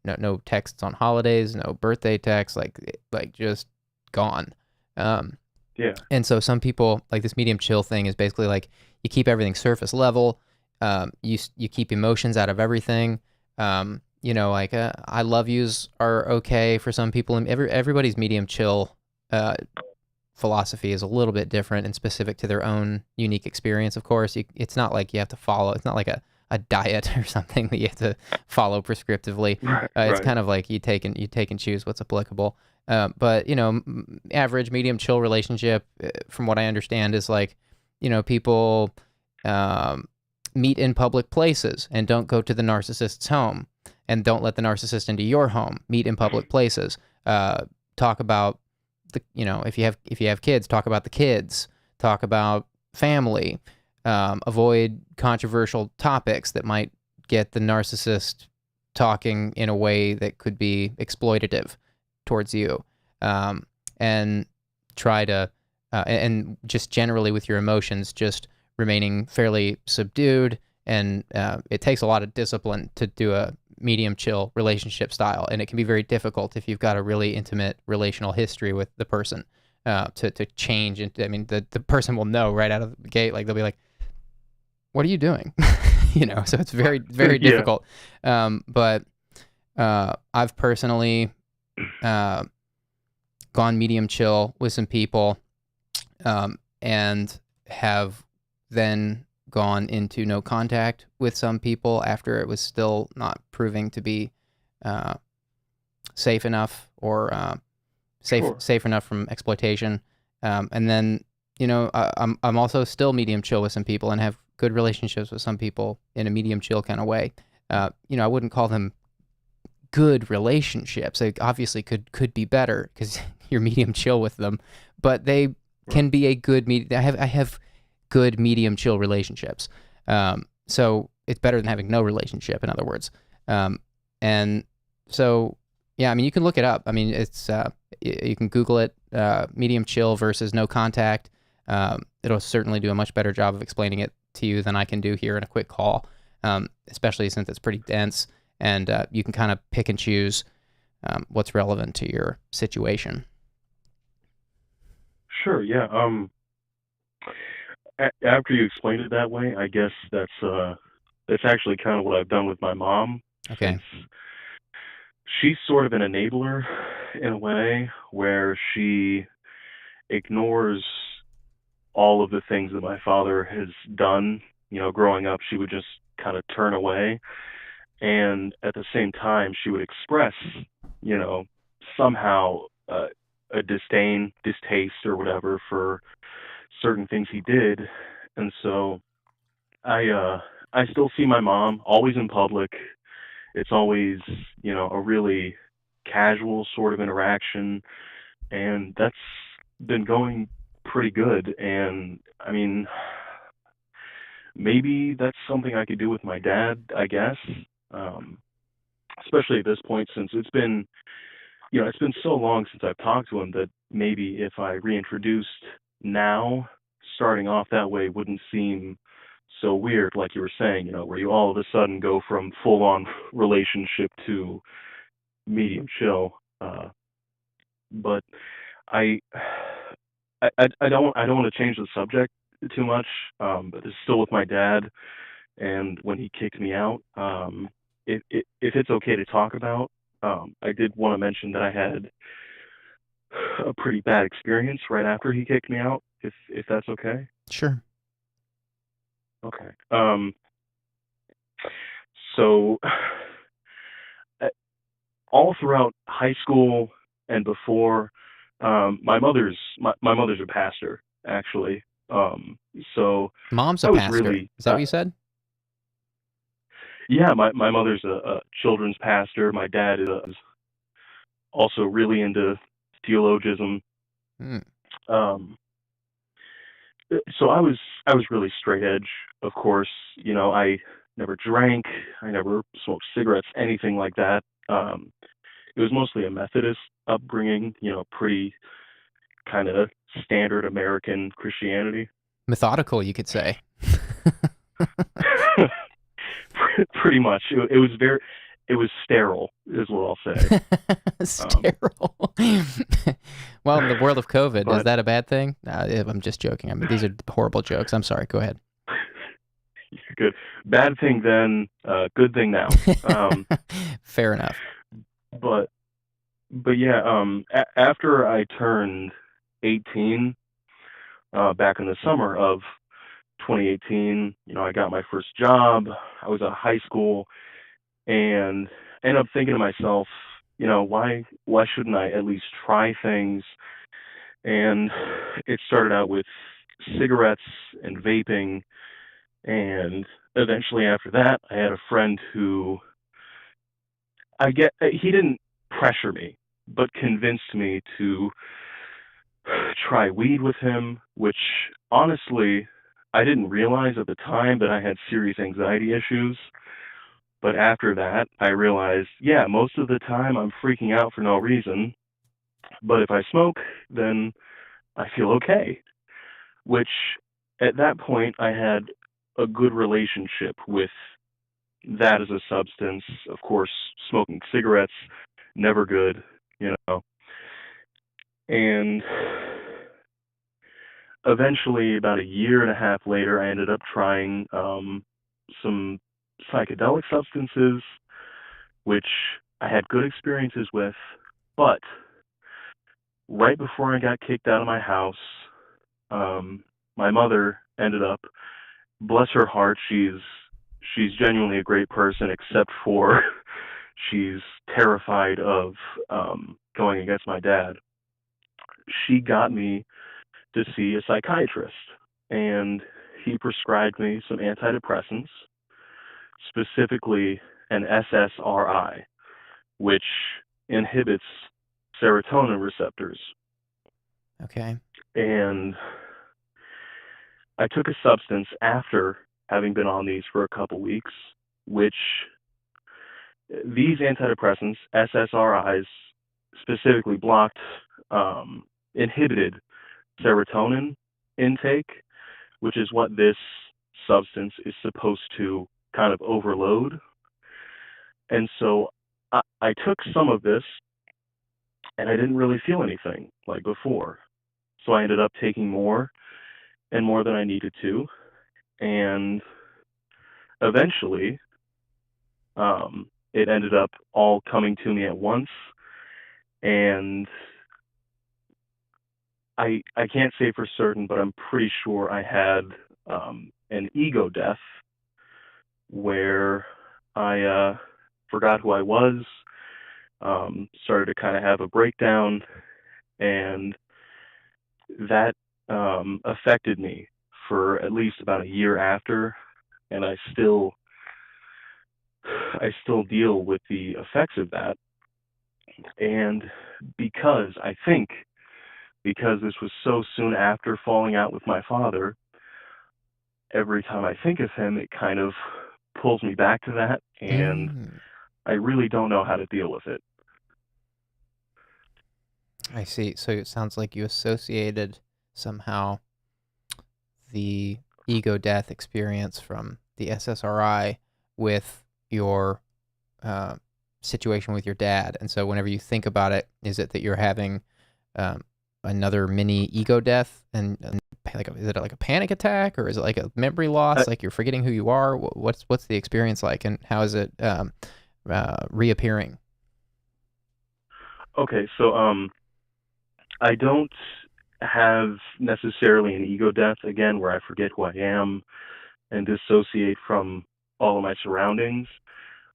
no texts on holidays, no birthday texts, like just gone. Yeah. And so some people, like, this medium chill thing is basically like you keep everything surface level. You keep emotions out of everything. Like I love yous are okay for some people, and everybody's medium chill philosophy is a little bit different and specific to their own unique experience. Of course, it's not like you have to follow. It's not like a diet or something that you have to follow prescriptively. It's kind of like you take and choose what's applicable. But average medium chill relationship, from what I understand, is like, people meet in public places and don't go to the narcissist's home, and don't let the narcissist into your home. Meet in public places. Talk about if you have kids, talk about the kids. Talk about family. Avoid controversial topics that might get the narcissist talking in a way that could be exploitative towards you, and try to, and just generally with your emotions, just remaining fairly subdued. And it takes a lot of discipline to do a medium chill relationship style, and it can be very difficult if you've got a really intimate relational history with the person, to change. And I mean, the person will know right out of the gate, like they'll be like, "What are you doing?" So it's very, very Yeah. difficult. But I've personally gone medium chill with some people, and have then gone into no contact with some people after it was still not proving to be safe enough, or Sure. safe enough from exploitation. And then I'm also still medium chill with some people and have good relationships with some people in a medium chill kind of way. I wouldn't call them good relationships. They obviously could be better because you're medium chill with them, but they can be a good I have good medium chill relationships. So it's better than having no relationship, in other words. And so, yeah, I mean, you can look it up. I mean, it's you can Google it, medium chill versus no contact. It'll certainly do a much better job of explaining it to you than I can do here in a quick call, especially since it's pretty dense, and you can kind of pick and choose what's relevant to your situation. Sure. Yeah. After you explained it that way, I guess that's actually kind of what I've done with my mom. Okay. Since she's sort of an enabler in a way, where she ignores all of the things that my father has done. Growing up, she would just kind of turn away, and at the same time, she would express, somehow a disdain, distaste, or whatever for certain things he did. And so I still see my mom always in public. It's always, a really casual sort of interaction, and that's been going pretty good. And I mean, maybe that's something I could do with my dad, I guess. Especially at this point, since it's been, it's been so long since I've talked to him that maybe if I reintroduced now, starting off that way wouldn't seem so weird, like you were saying, where you all of a sudden go from full-on relationship to medium chill. But I, I don't want to change the subject too much. But it's still with my dad, and when he kicked me out, if it's okay to talk about, I did want to mention that I had a pretty bad experience right after he kicked me out, if that's okay. Sure. Okay. So all throughout high school and before, my mother's a pastor, actually. So Mom's I a was pastor. really, Is that what you said? yeah, my mother's a children's pastor. My dad is also really into theologism. Hmm. So I was really straight edge, of course. I never drank, I never smoked cigarettes, anything like that. It was mostly a Methodist upbringing, pretty kind of standard American Christianity. Methodical, you could say. Pretty much. It was sterile, is what I'll say. Sterile. Well, in the world of COVID, is But that a bad thing? I'm just joking. I mean, these are horrible jokes. I'm sorry. Go ahead. good. Bad thing then, good thing now. Fair enough. But yeah, after I turned 18, back in the summer of 2018, I got my first job. I was out of high school, and ended up thinking to myself, why shouldn't I at least try things? And it started out with cigarettes and vaping, and eventually after that, I had a friend who he didn't pressure me, but convinced me to try weed with him, which honestly, I didn't realize at the time that I had serious anxiety issues. But after that, I realized, yeah, most of the time I'm freaking out for no reason. But if I smoke, then I feel okay. Which, at that point, I had a good relationship with that as a substance. Of course, smoking cigarettes, never good, And eventually, about a year and a half later, I ended up trying some psychedelic substances, which I had good experiences with. But right before I got kicked out of my house, my mother ended up, bless her heart, she's genuinely a great person, except for she's terrified of going against my dad. She got me to see a psychiatrist, and he prescribed me some antidepressants, specifically an SSRI, which inhibits serotonin receptors. Okay. And I took a substance after having been on these for a couple weeks, which these antidepressants, SSRIs, specifically inhibited serotonin intake, which is what this substance is supposed to kind of overload. And so I took some of this, and I didn't really feel anything like before. So I ended up taking more and more than I needed to. And eventually, it ended up all coming to me at once. And I can't say for certain, but I'm pretty sure I had an ego death where I forgot who I was, started to kind of have a breakdown, and that affected me for at least about a year after, and I still deal with the effects of that. And because this was so soon after falling out with my father, every time I think of him, it kind of pulls me back to that, and I really don't know how to deal with it. I see. So it sounds like you associated somehow the ego death experience from the SSRI with your situation with your dad. And so whenever you think about it, is it that you're having another mini ego death, and like is it like a panic attack, or is it like a memory loss, like you're forgetting who you are? What's the experience like, and how is it reappearing? Okay, so I don't have necessarily an ego death, again, where I forget who I am and dissociate from all of my surroundings.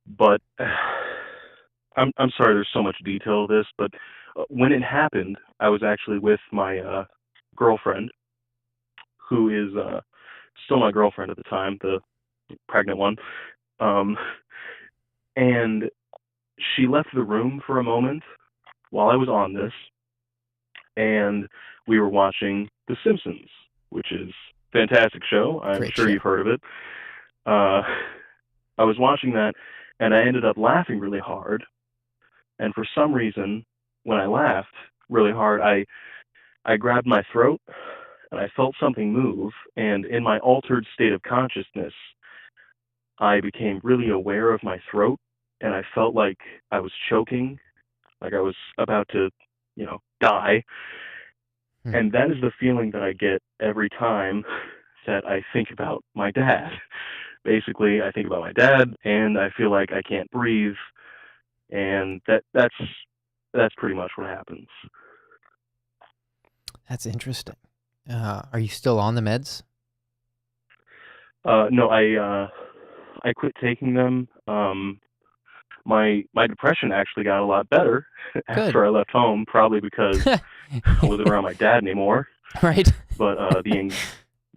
But I'm sorry, there's so much detail to this, but when it happened, I was actually with my girlfriend, who is still my girlfriend at the time, the pregnant one. And she left the room for a moment while I was on this, and we were watching The Simpsons, which is a fantastic show. I'm Great sure show. you've heard of it. I was watching that, and I ended up laughing really hard. And for some reason, when I laughed really hard, I grabbed my throat, and I felt something move. And in my altered state of consciousness, I became really aware of my throat, and I felt like I was choking, like I was about to, die. And that is the feeling that I get every time that I think about my dad. Basically, I think about my dad, and I feel like I can't breathe, and that's pretty much what happens. That's interesting. Are you still on the meds? No, I quit taking them. My depression actually got a lot better after I left home, probably because I wasn't around my dad anymore. Right. But the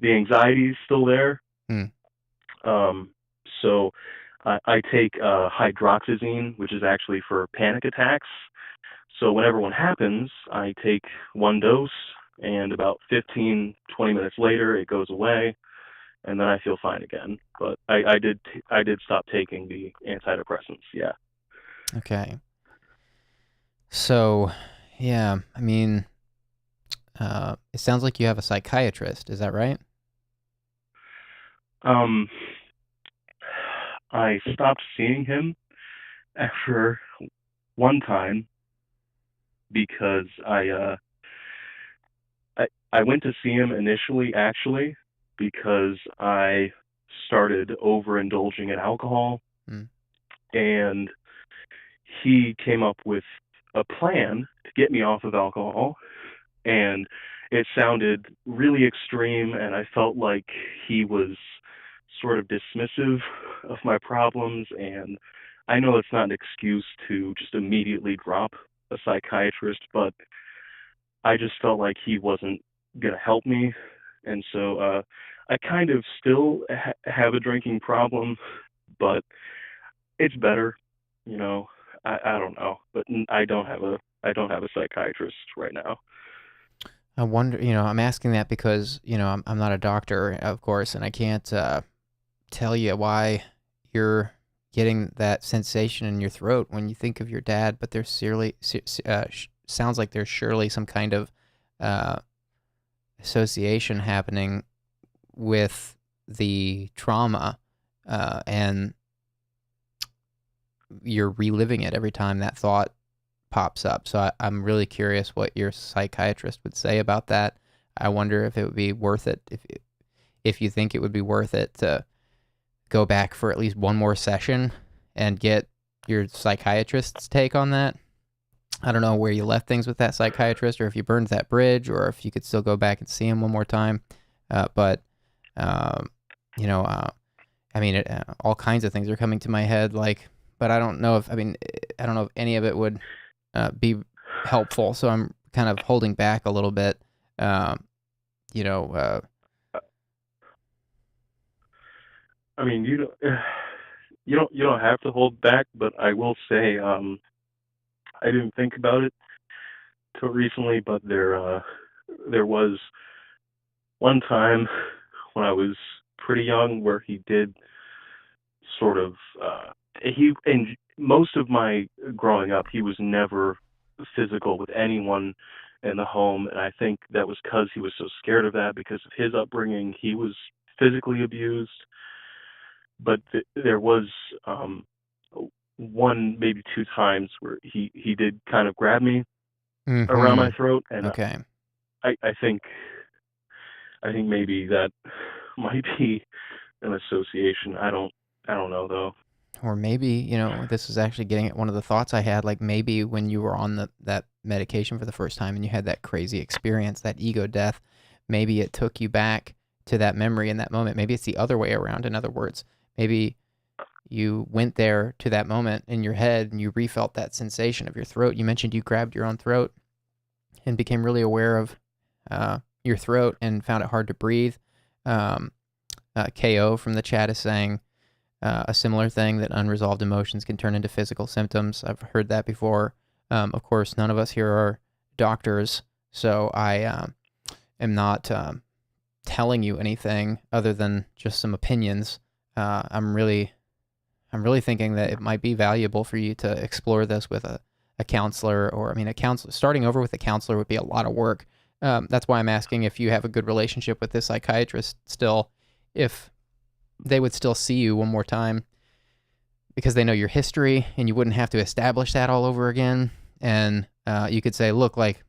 anxiety is still there. So I take hydroxyzine, which is actually for panic attacks. So whenever one happens, I take one dose, and about 15, 20 minutes later, it goes away, and then I feel fine again. But I did stop taking the antidepressants. Yeah. Okay. So, yeah, I mean, it sounds like you have a psychiatrist. Is that right? I stopped seeing him after one time because I went to see him initially, actually, because I started overindulging in alcohol, and he came up with a plan to get me off of alcohol, and it sounded really extreme, and I felt like he was sort of dismissive of my problems, and I know it's not an excuse to just immediately drop a psychiatrist, but I just felt like he wasn't going to help me, and so I kind of still have a drinking problem, but it's better, I don't know, but I don't have a psychiatrist right now. I wonder, I'm asking that because, I'm not a doctor, of course, and I can't tell you why you're getting that sensation in your throat when you think of your dad, but there's sounds like there's surely some kind of association happening with the trauma, and you're reliving it every time that thought pops up. So I'm really curious what your psychiatrist would say about that. I wonder if it would be worth it, if you think it would be worth it to go back for at least one more session and get your psychiatrist's take on that. I don't know where you left things with that psychiatrist, or if you burned that bridge, or if you could still go back and see him one more time. I mean, all kinds of things are coming to my head, but I don't know if any of it would be helpful. So I'm kind of holding back a little bit. I mean, you don't have to hold back, but I will say, I didn't think about it till recently, but there was one time when I was pretty young, where he did sort of and most of my growing up, he was never physical with anyone in the home, and I think that was because he was so scared of that. Because of his upbringing, he was physically abused, but there was one, maybe two times where he did kind of grab me around my throat, and Okay. I think maybe that might be an association. I don't know though. Or maybe, this is actually getting at one of the thoughts I had, like maybe when you were on that medication for the first time and you had that crazy experience, that ego death, maybe it took you back to that memory in that moment. Maybe it's the other way around. In other words, maybe you went there to that moment in your head and you refelt that sensation of your throat. You mentioned you grabbed your own throat and became really aware of your throat and found it hard to breathe. KO from the chat is saying a similar thing, that unresolved emotions can turn into physical symptoms. I've heard that before. Of course, none of us here are doctors, so I am not telling you anything other than just some opinions. I'm really thinking that it might be valuable for you to explore this with a counselor, or a counselor. Starting over with a counselor would be a lot of work. That's why I'm asking if you have a good relationship with this psychiatrist still, if they would still see you one more time, because they know your history and you wouldn't have to establish that all over again. And you could say, look, like,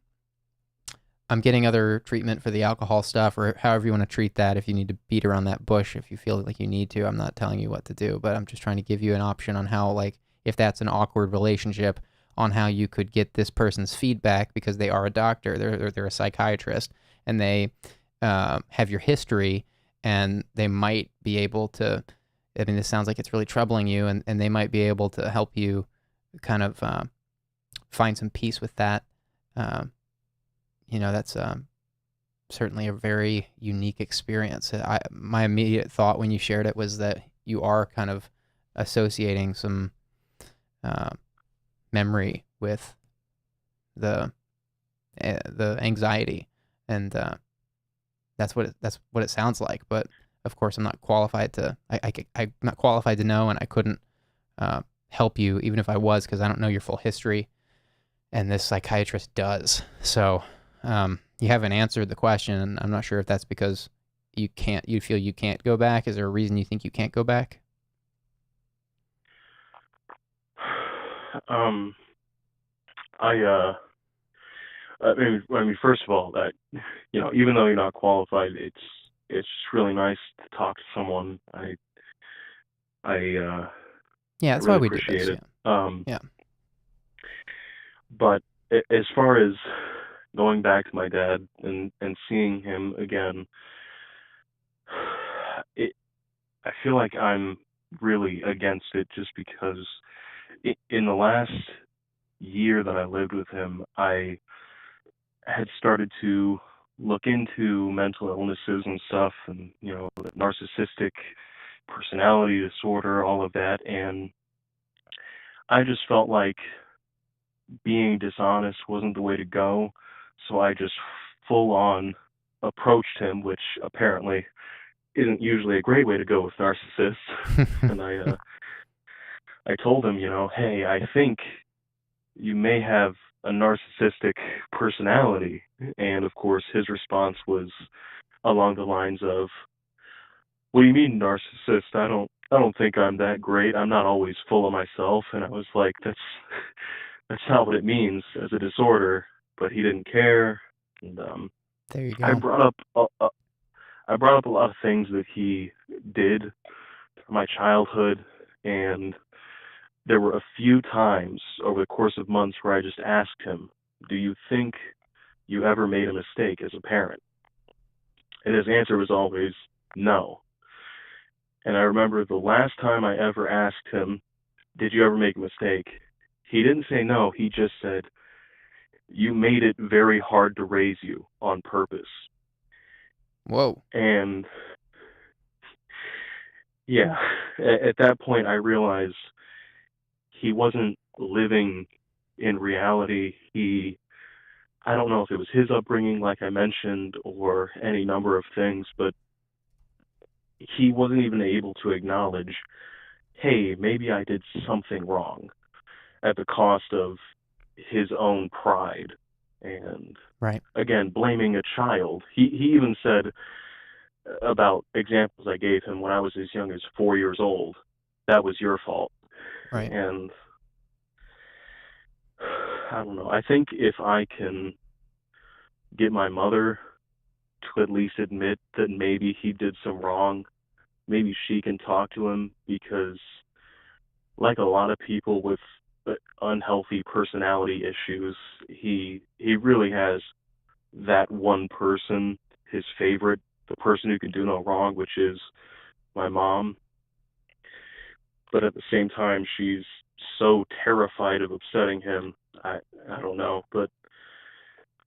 I'm getting other treatment for the alcohol stuff, or however you want to treat that. If you need to beat around that bush, if you feel like you need to, I'm not telling you what to do, but I'm just trying to give you an option on how, like, if that's an awkward relationship, on how you could get this person's feedback, because they are a doctor, they're a psychiatrist, and they have your history, and they might be able to, this sounds like it's really troubling you, and they might be able to help you kind of find some peace with that. That's certainly a very unique experience. My immediate thought when you shared it was that you are kind of associating some memory with the anxiety, and that's what it sounds like. But of course, I'm not qualified to. I'm not qualified to know, and I couldn't help you even if I was, because I don't know your full history, and this psychiatrist does. So you haven't answered the question, and I'm not sure if that's because you feel you can't go back. Is there a reason you think you can't go back? First of all, that even though you're not qualified, it's just really nice to talk to someone. Yeah, that's really why we do appreciate this. it. Yeah. But as far as going back to my dad and seeing him again, I feel like I'm really against it, just because in the last year that I lived with him, I had started to look into mental illnesses and stuff, and the narcissistic personality disorder, all of that, and I just felt like being dishonest wasn't the way to go, so I just full on approached him, which apparently isn't usually a great way to go with narcissists. And I told him, hey, I think you may have a narcissistic personality. And of course his response was along the lines of, what do you mean narcissist? I don't think I'm that great. I'm not always full of myself. And I was like, that's not what it means as a disorder. But he didn't care. And there you go. I brought up a lot of things that he did from my childhood, and there were a few times over the course of months where I just asked him, do you think you ever made a mistake as a parent? And his answer was always no. And I remember the last time I ever asked him, did you ever make a mistake? He didn't say no. He just said, you made it very hard to raise you on purpose. Whoa. And yeah, at that point I realized he wasn't living in reality. I don't know if it was his upbringing, like I mentioned, or any number of things, but he wasn't even able to acknowledge, hey, maybe I did something wrong at the cost of his own pride. And Right. again, blaming a child. He even said about examples I gave him when I was as young as 4 years old, that was your fault. Right. And I don't know. I think if I can get my mother to at least admit that maybe he did some wrong, maybe she can talk to him, because like a lot of people with unhealthy personality issues, he really has that one person, his favorite, the person who can do no wrong, which is my mom. But at the same time, she's so terrified of upsetting him. I don't know, but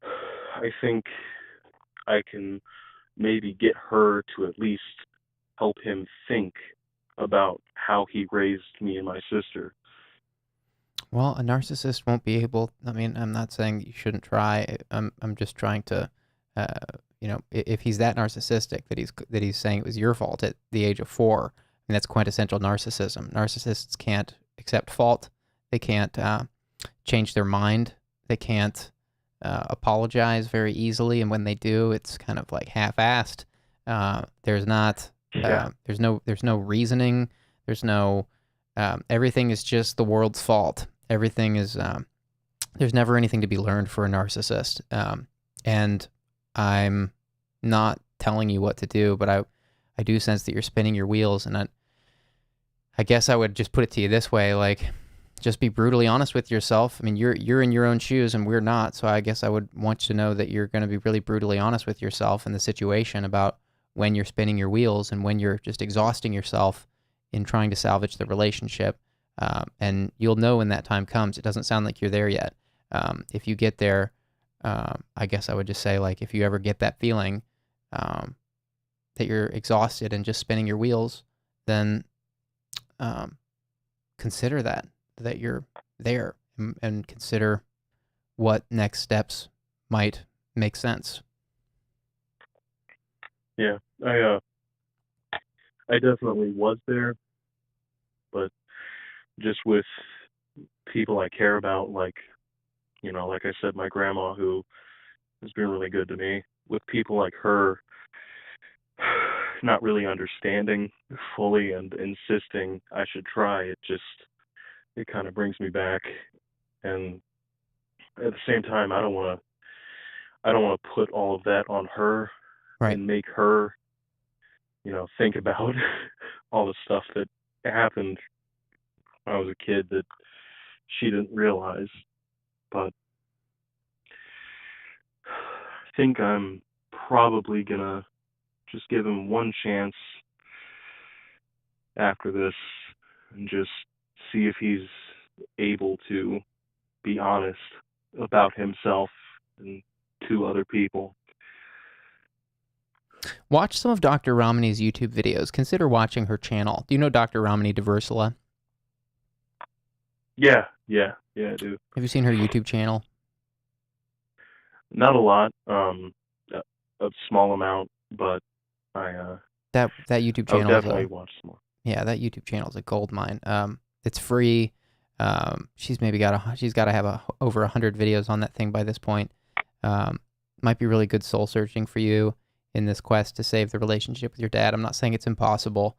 I think I can maybe get her to at least help him think about how he raised me and my sister. Well, a narcissist won't be able. I mean, I'm not saying you shouldn't try. I'm just trying to, if he's that narcissistic that he's saying it was your fault at the age of 4, and that's quintessential narcissism. Narcissists can't accept fault. They can't change their mind. They can't apologize very easily, and when they do, it's kind of like half-assed. There's no reasoning. There's no everything is just the world's fault. Everything is there's never anything to be learned for a narcissist. And I'm not telling you what to do, but I do sense that you're spinning your wheels, and I guess I would just put it to you this way, like, just be brutally honest with yourself. I mean, you're in your own shoes and we're not, so I guess I would want you to know that you're going to be really brutally honest with yourself in the situation about when you're spinning your wheels and when you're just exhausting yourself in trying to salvage the relationship. And you'll know when that time comes. It doesn't sound like you're there yet. If you get there, I guess I would just say, like, if you ever get that feeling that you're exhausted and just spinning your wheels, then consider that you're there, and consider what next steps might make sense. Yeah, I definitely was there, but just with people I care about, like I said, my grandma, who has been really good to me, with people like her not really understanding fully and insisting I should try, it kind of brings me back. And at the same time, I don't want to put all of that on her. Right. And make her, think about all the stuff that happened when I was a kid that she didn't realize. But I think I'm probably gonna just give him one chance after this and just see if he's able to be honest about himself and to other people. Watch some of Dr. Ramani's YouTube videos. Consider watching her channel. Do you know Dr. Ramani Diversala? Yeah, I do. Have you seen her YouTube channel? Not a lot, a small amount, but I that YouTube I'll channel definitely watch some more. Yeah, that YouTube channel is a gold mine. It's free. She's got to have over 100 videos on that thing by this point. Might be really good soul searching for you in this quest to save the relationship with your dad. I'm not saying it's impossible.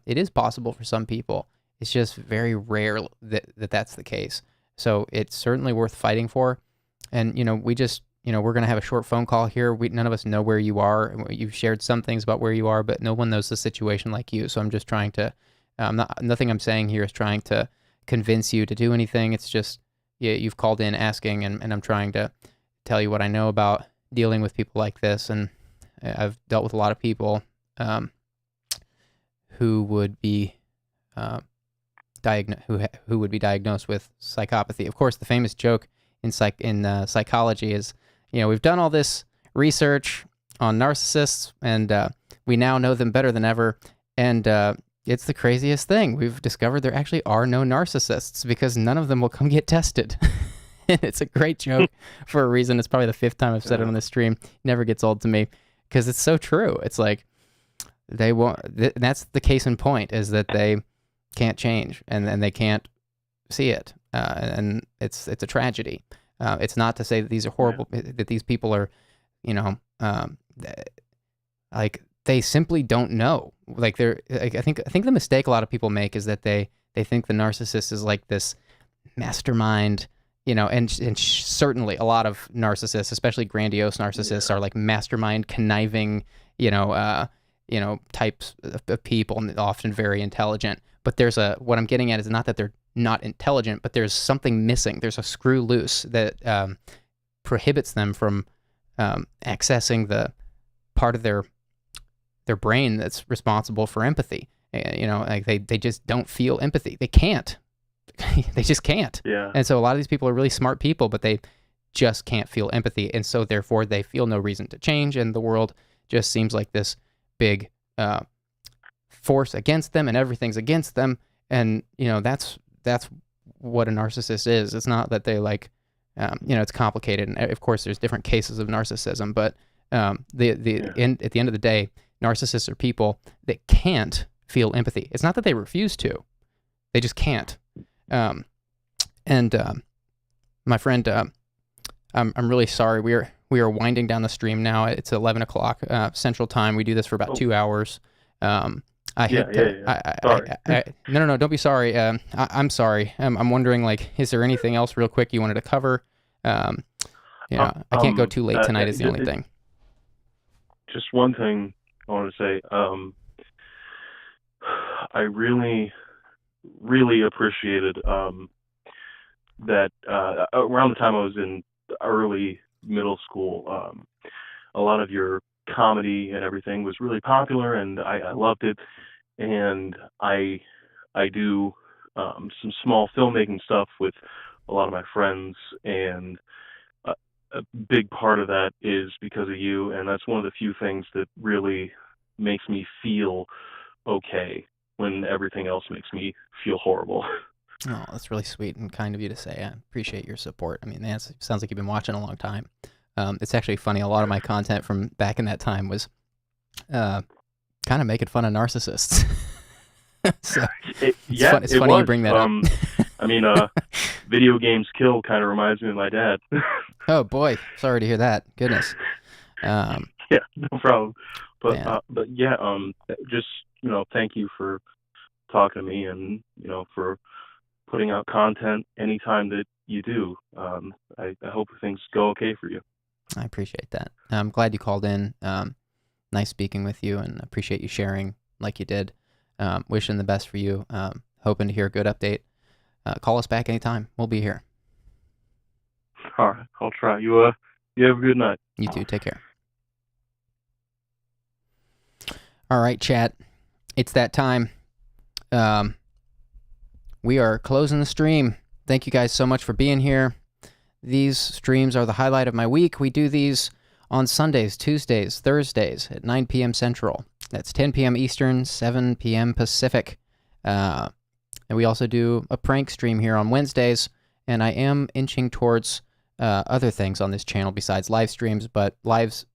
It is possible for some people. It's just very rare that that's the case. So it's certainly worth fighting for. And, we're going to have a short phone call here. None of us know where you are. You've shared some things about where you are, but no one knows the situation like you. So I'm just trying to, nothing I'm saying here is trying to convince you to do anything. It's just, you've called in asking, and I'm trying to tell you what I know about dealing with people like this. And I've dealt with a lot of people who would be who would be diagnosed with psychopathy. Of course, the famous joke in psychology is, we've done all this research on narcissists, and we now know them better than ever. And it's the craziest thing. We've discovered there actually are no narcissists because none of them will come get tested. It's a great joke for a reason. It's probably the 5th time I've said it on this stream. It never gets old to me because it's so true. It's like, they won't. That's the case in point, is that they can't change, and they can't see it, and it's a tragedy. It's not to say that these are horrible, that these people are, like, they simply don't know. Like, I think the mistake a lot of people make is that they think the narcissist is like this mastermind, and certainly a lot of narcissists, especially grandiose narcissists, are like mastermind, conniving, types of people, and often very intelligent. But what I'm getting at is not that they're not intelligent, but there's something missing. There's a screw loose that prohibits them from accessing the part of their brain that's responsible for empathy. Like they just don't feel empathy. They can't. They just can't. Yeah. And so a lot of these people are really smart people, but they just can't feel empathy, and so therefore they feel no reason to change, and the world just seems like this big force against them, and everything's against them. And that's what a narcissist is. It's not that they it's complicated, and of course there's different cases of narcissism, but at the end of the day, narcissists are people that can't feel empathy. It's not that they refuse to, they just can't. My friend, I'm really sorry. We are winding down the stream now. It's 11 o'clock Central Time. We do this for about 2 hours. No, don't be sorry. I'm sorry. I'm wondering, is there anything else real quick you wanted to cover? I can't go too late tonight is the only thing. Just one thing I want to say. I really, really appreciated that around the time I was in early middle school, a lot of your comedy and everything was really popular, and I loved it. And I do some small filmmaking stuff with a lot of my friends, and a big part of that is because of you, and that's one of the few things that really makes me feel okay when everything else makes me feel horrible. Oh, that's really sweet and kind of you to say. I appreciate your support. I mean, it sounds like you've been watching a long time. It's actually funny. A lot of my content from back in that time was kind of making fun of narcissists. So it's funny you bring that up. I mean, video games kill kind of reminds me of my dad. Oh boy, sorry to hear that. Goodness. Yeah, no problem. But just thank you for talking to me, and for putting out content anytime that you do. I hope things go okay for you. I appreciate that. I'm glad you called in. Nice speaking with you, and appreciate you sharing like you did. Wishing the best for you. Hoping to hear a good update. Call us back anytime. We'll be here. All right, I'll try. You have a good night. You too. Take care. All right, chat. It's that time. We are closing the stream. Thank you guys so much for being here. These streams are the highlight of my week. We do these on Sundays, Tuesdays, Thursdays at 9 p.m. Central. That's 10 p.m. Eastern, 7 p.m. Pacific. And we also do a prank stream here on Wednesdays. And I am inching towards other things on this channel besides live streams. But the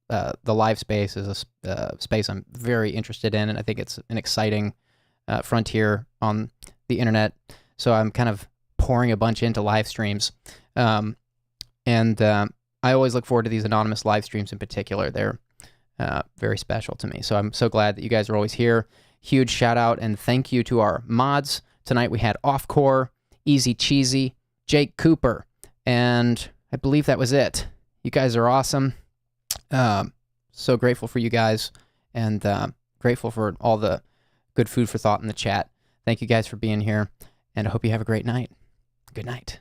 live space is a space I'm very interested in. And I think it's an exciting frontier on the internet. So I'm kind of pouring a bunch into live streams. I always look forward to these anonymous live streams in particular. They're very special to me. So I'm so glad that you guys are always here. Huge shout out and thank you to our mods. Tonight we had Offcore, Easy Cheesy, Jake Cooper, and I believe that was it. You guys are awesome. So grateful for you guys, and grateful for all the good food for thought in the chat. Thank you guys for being here, and I hope you have a great night. Good night.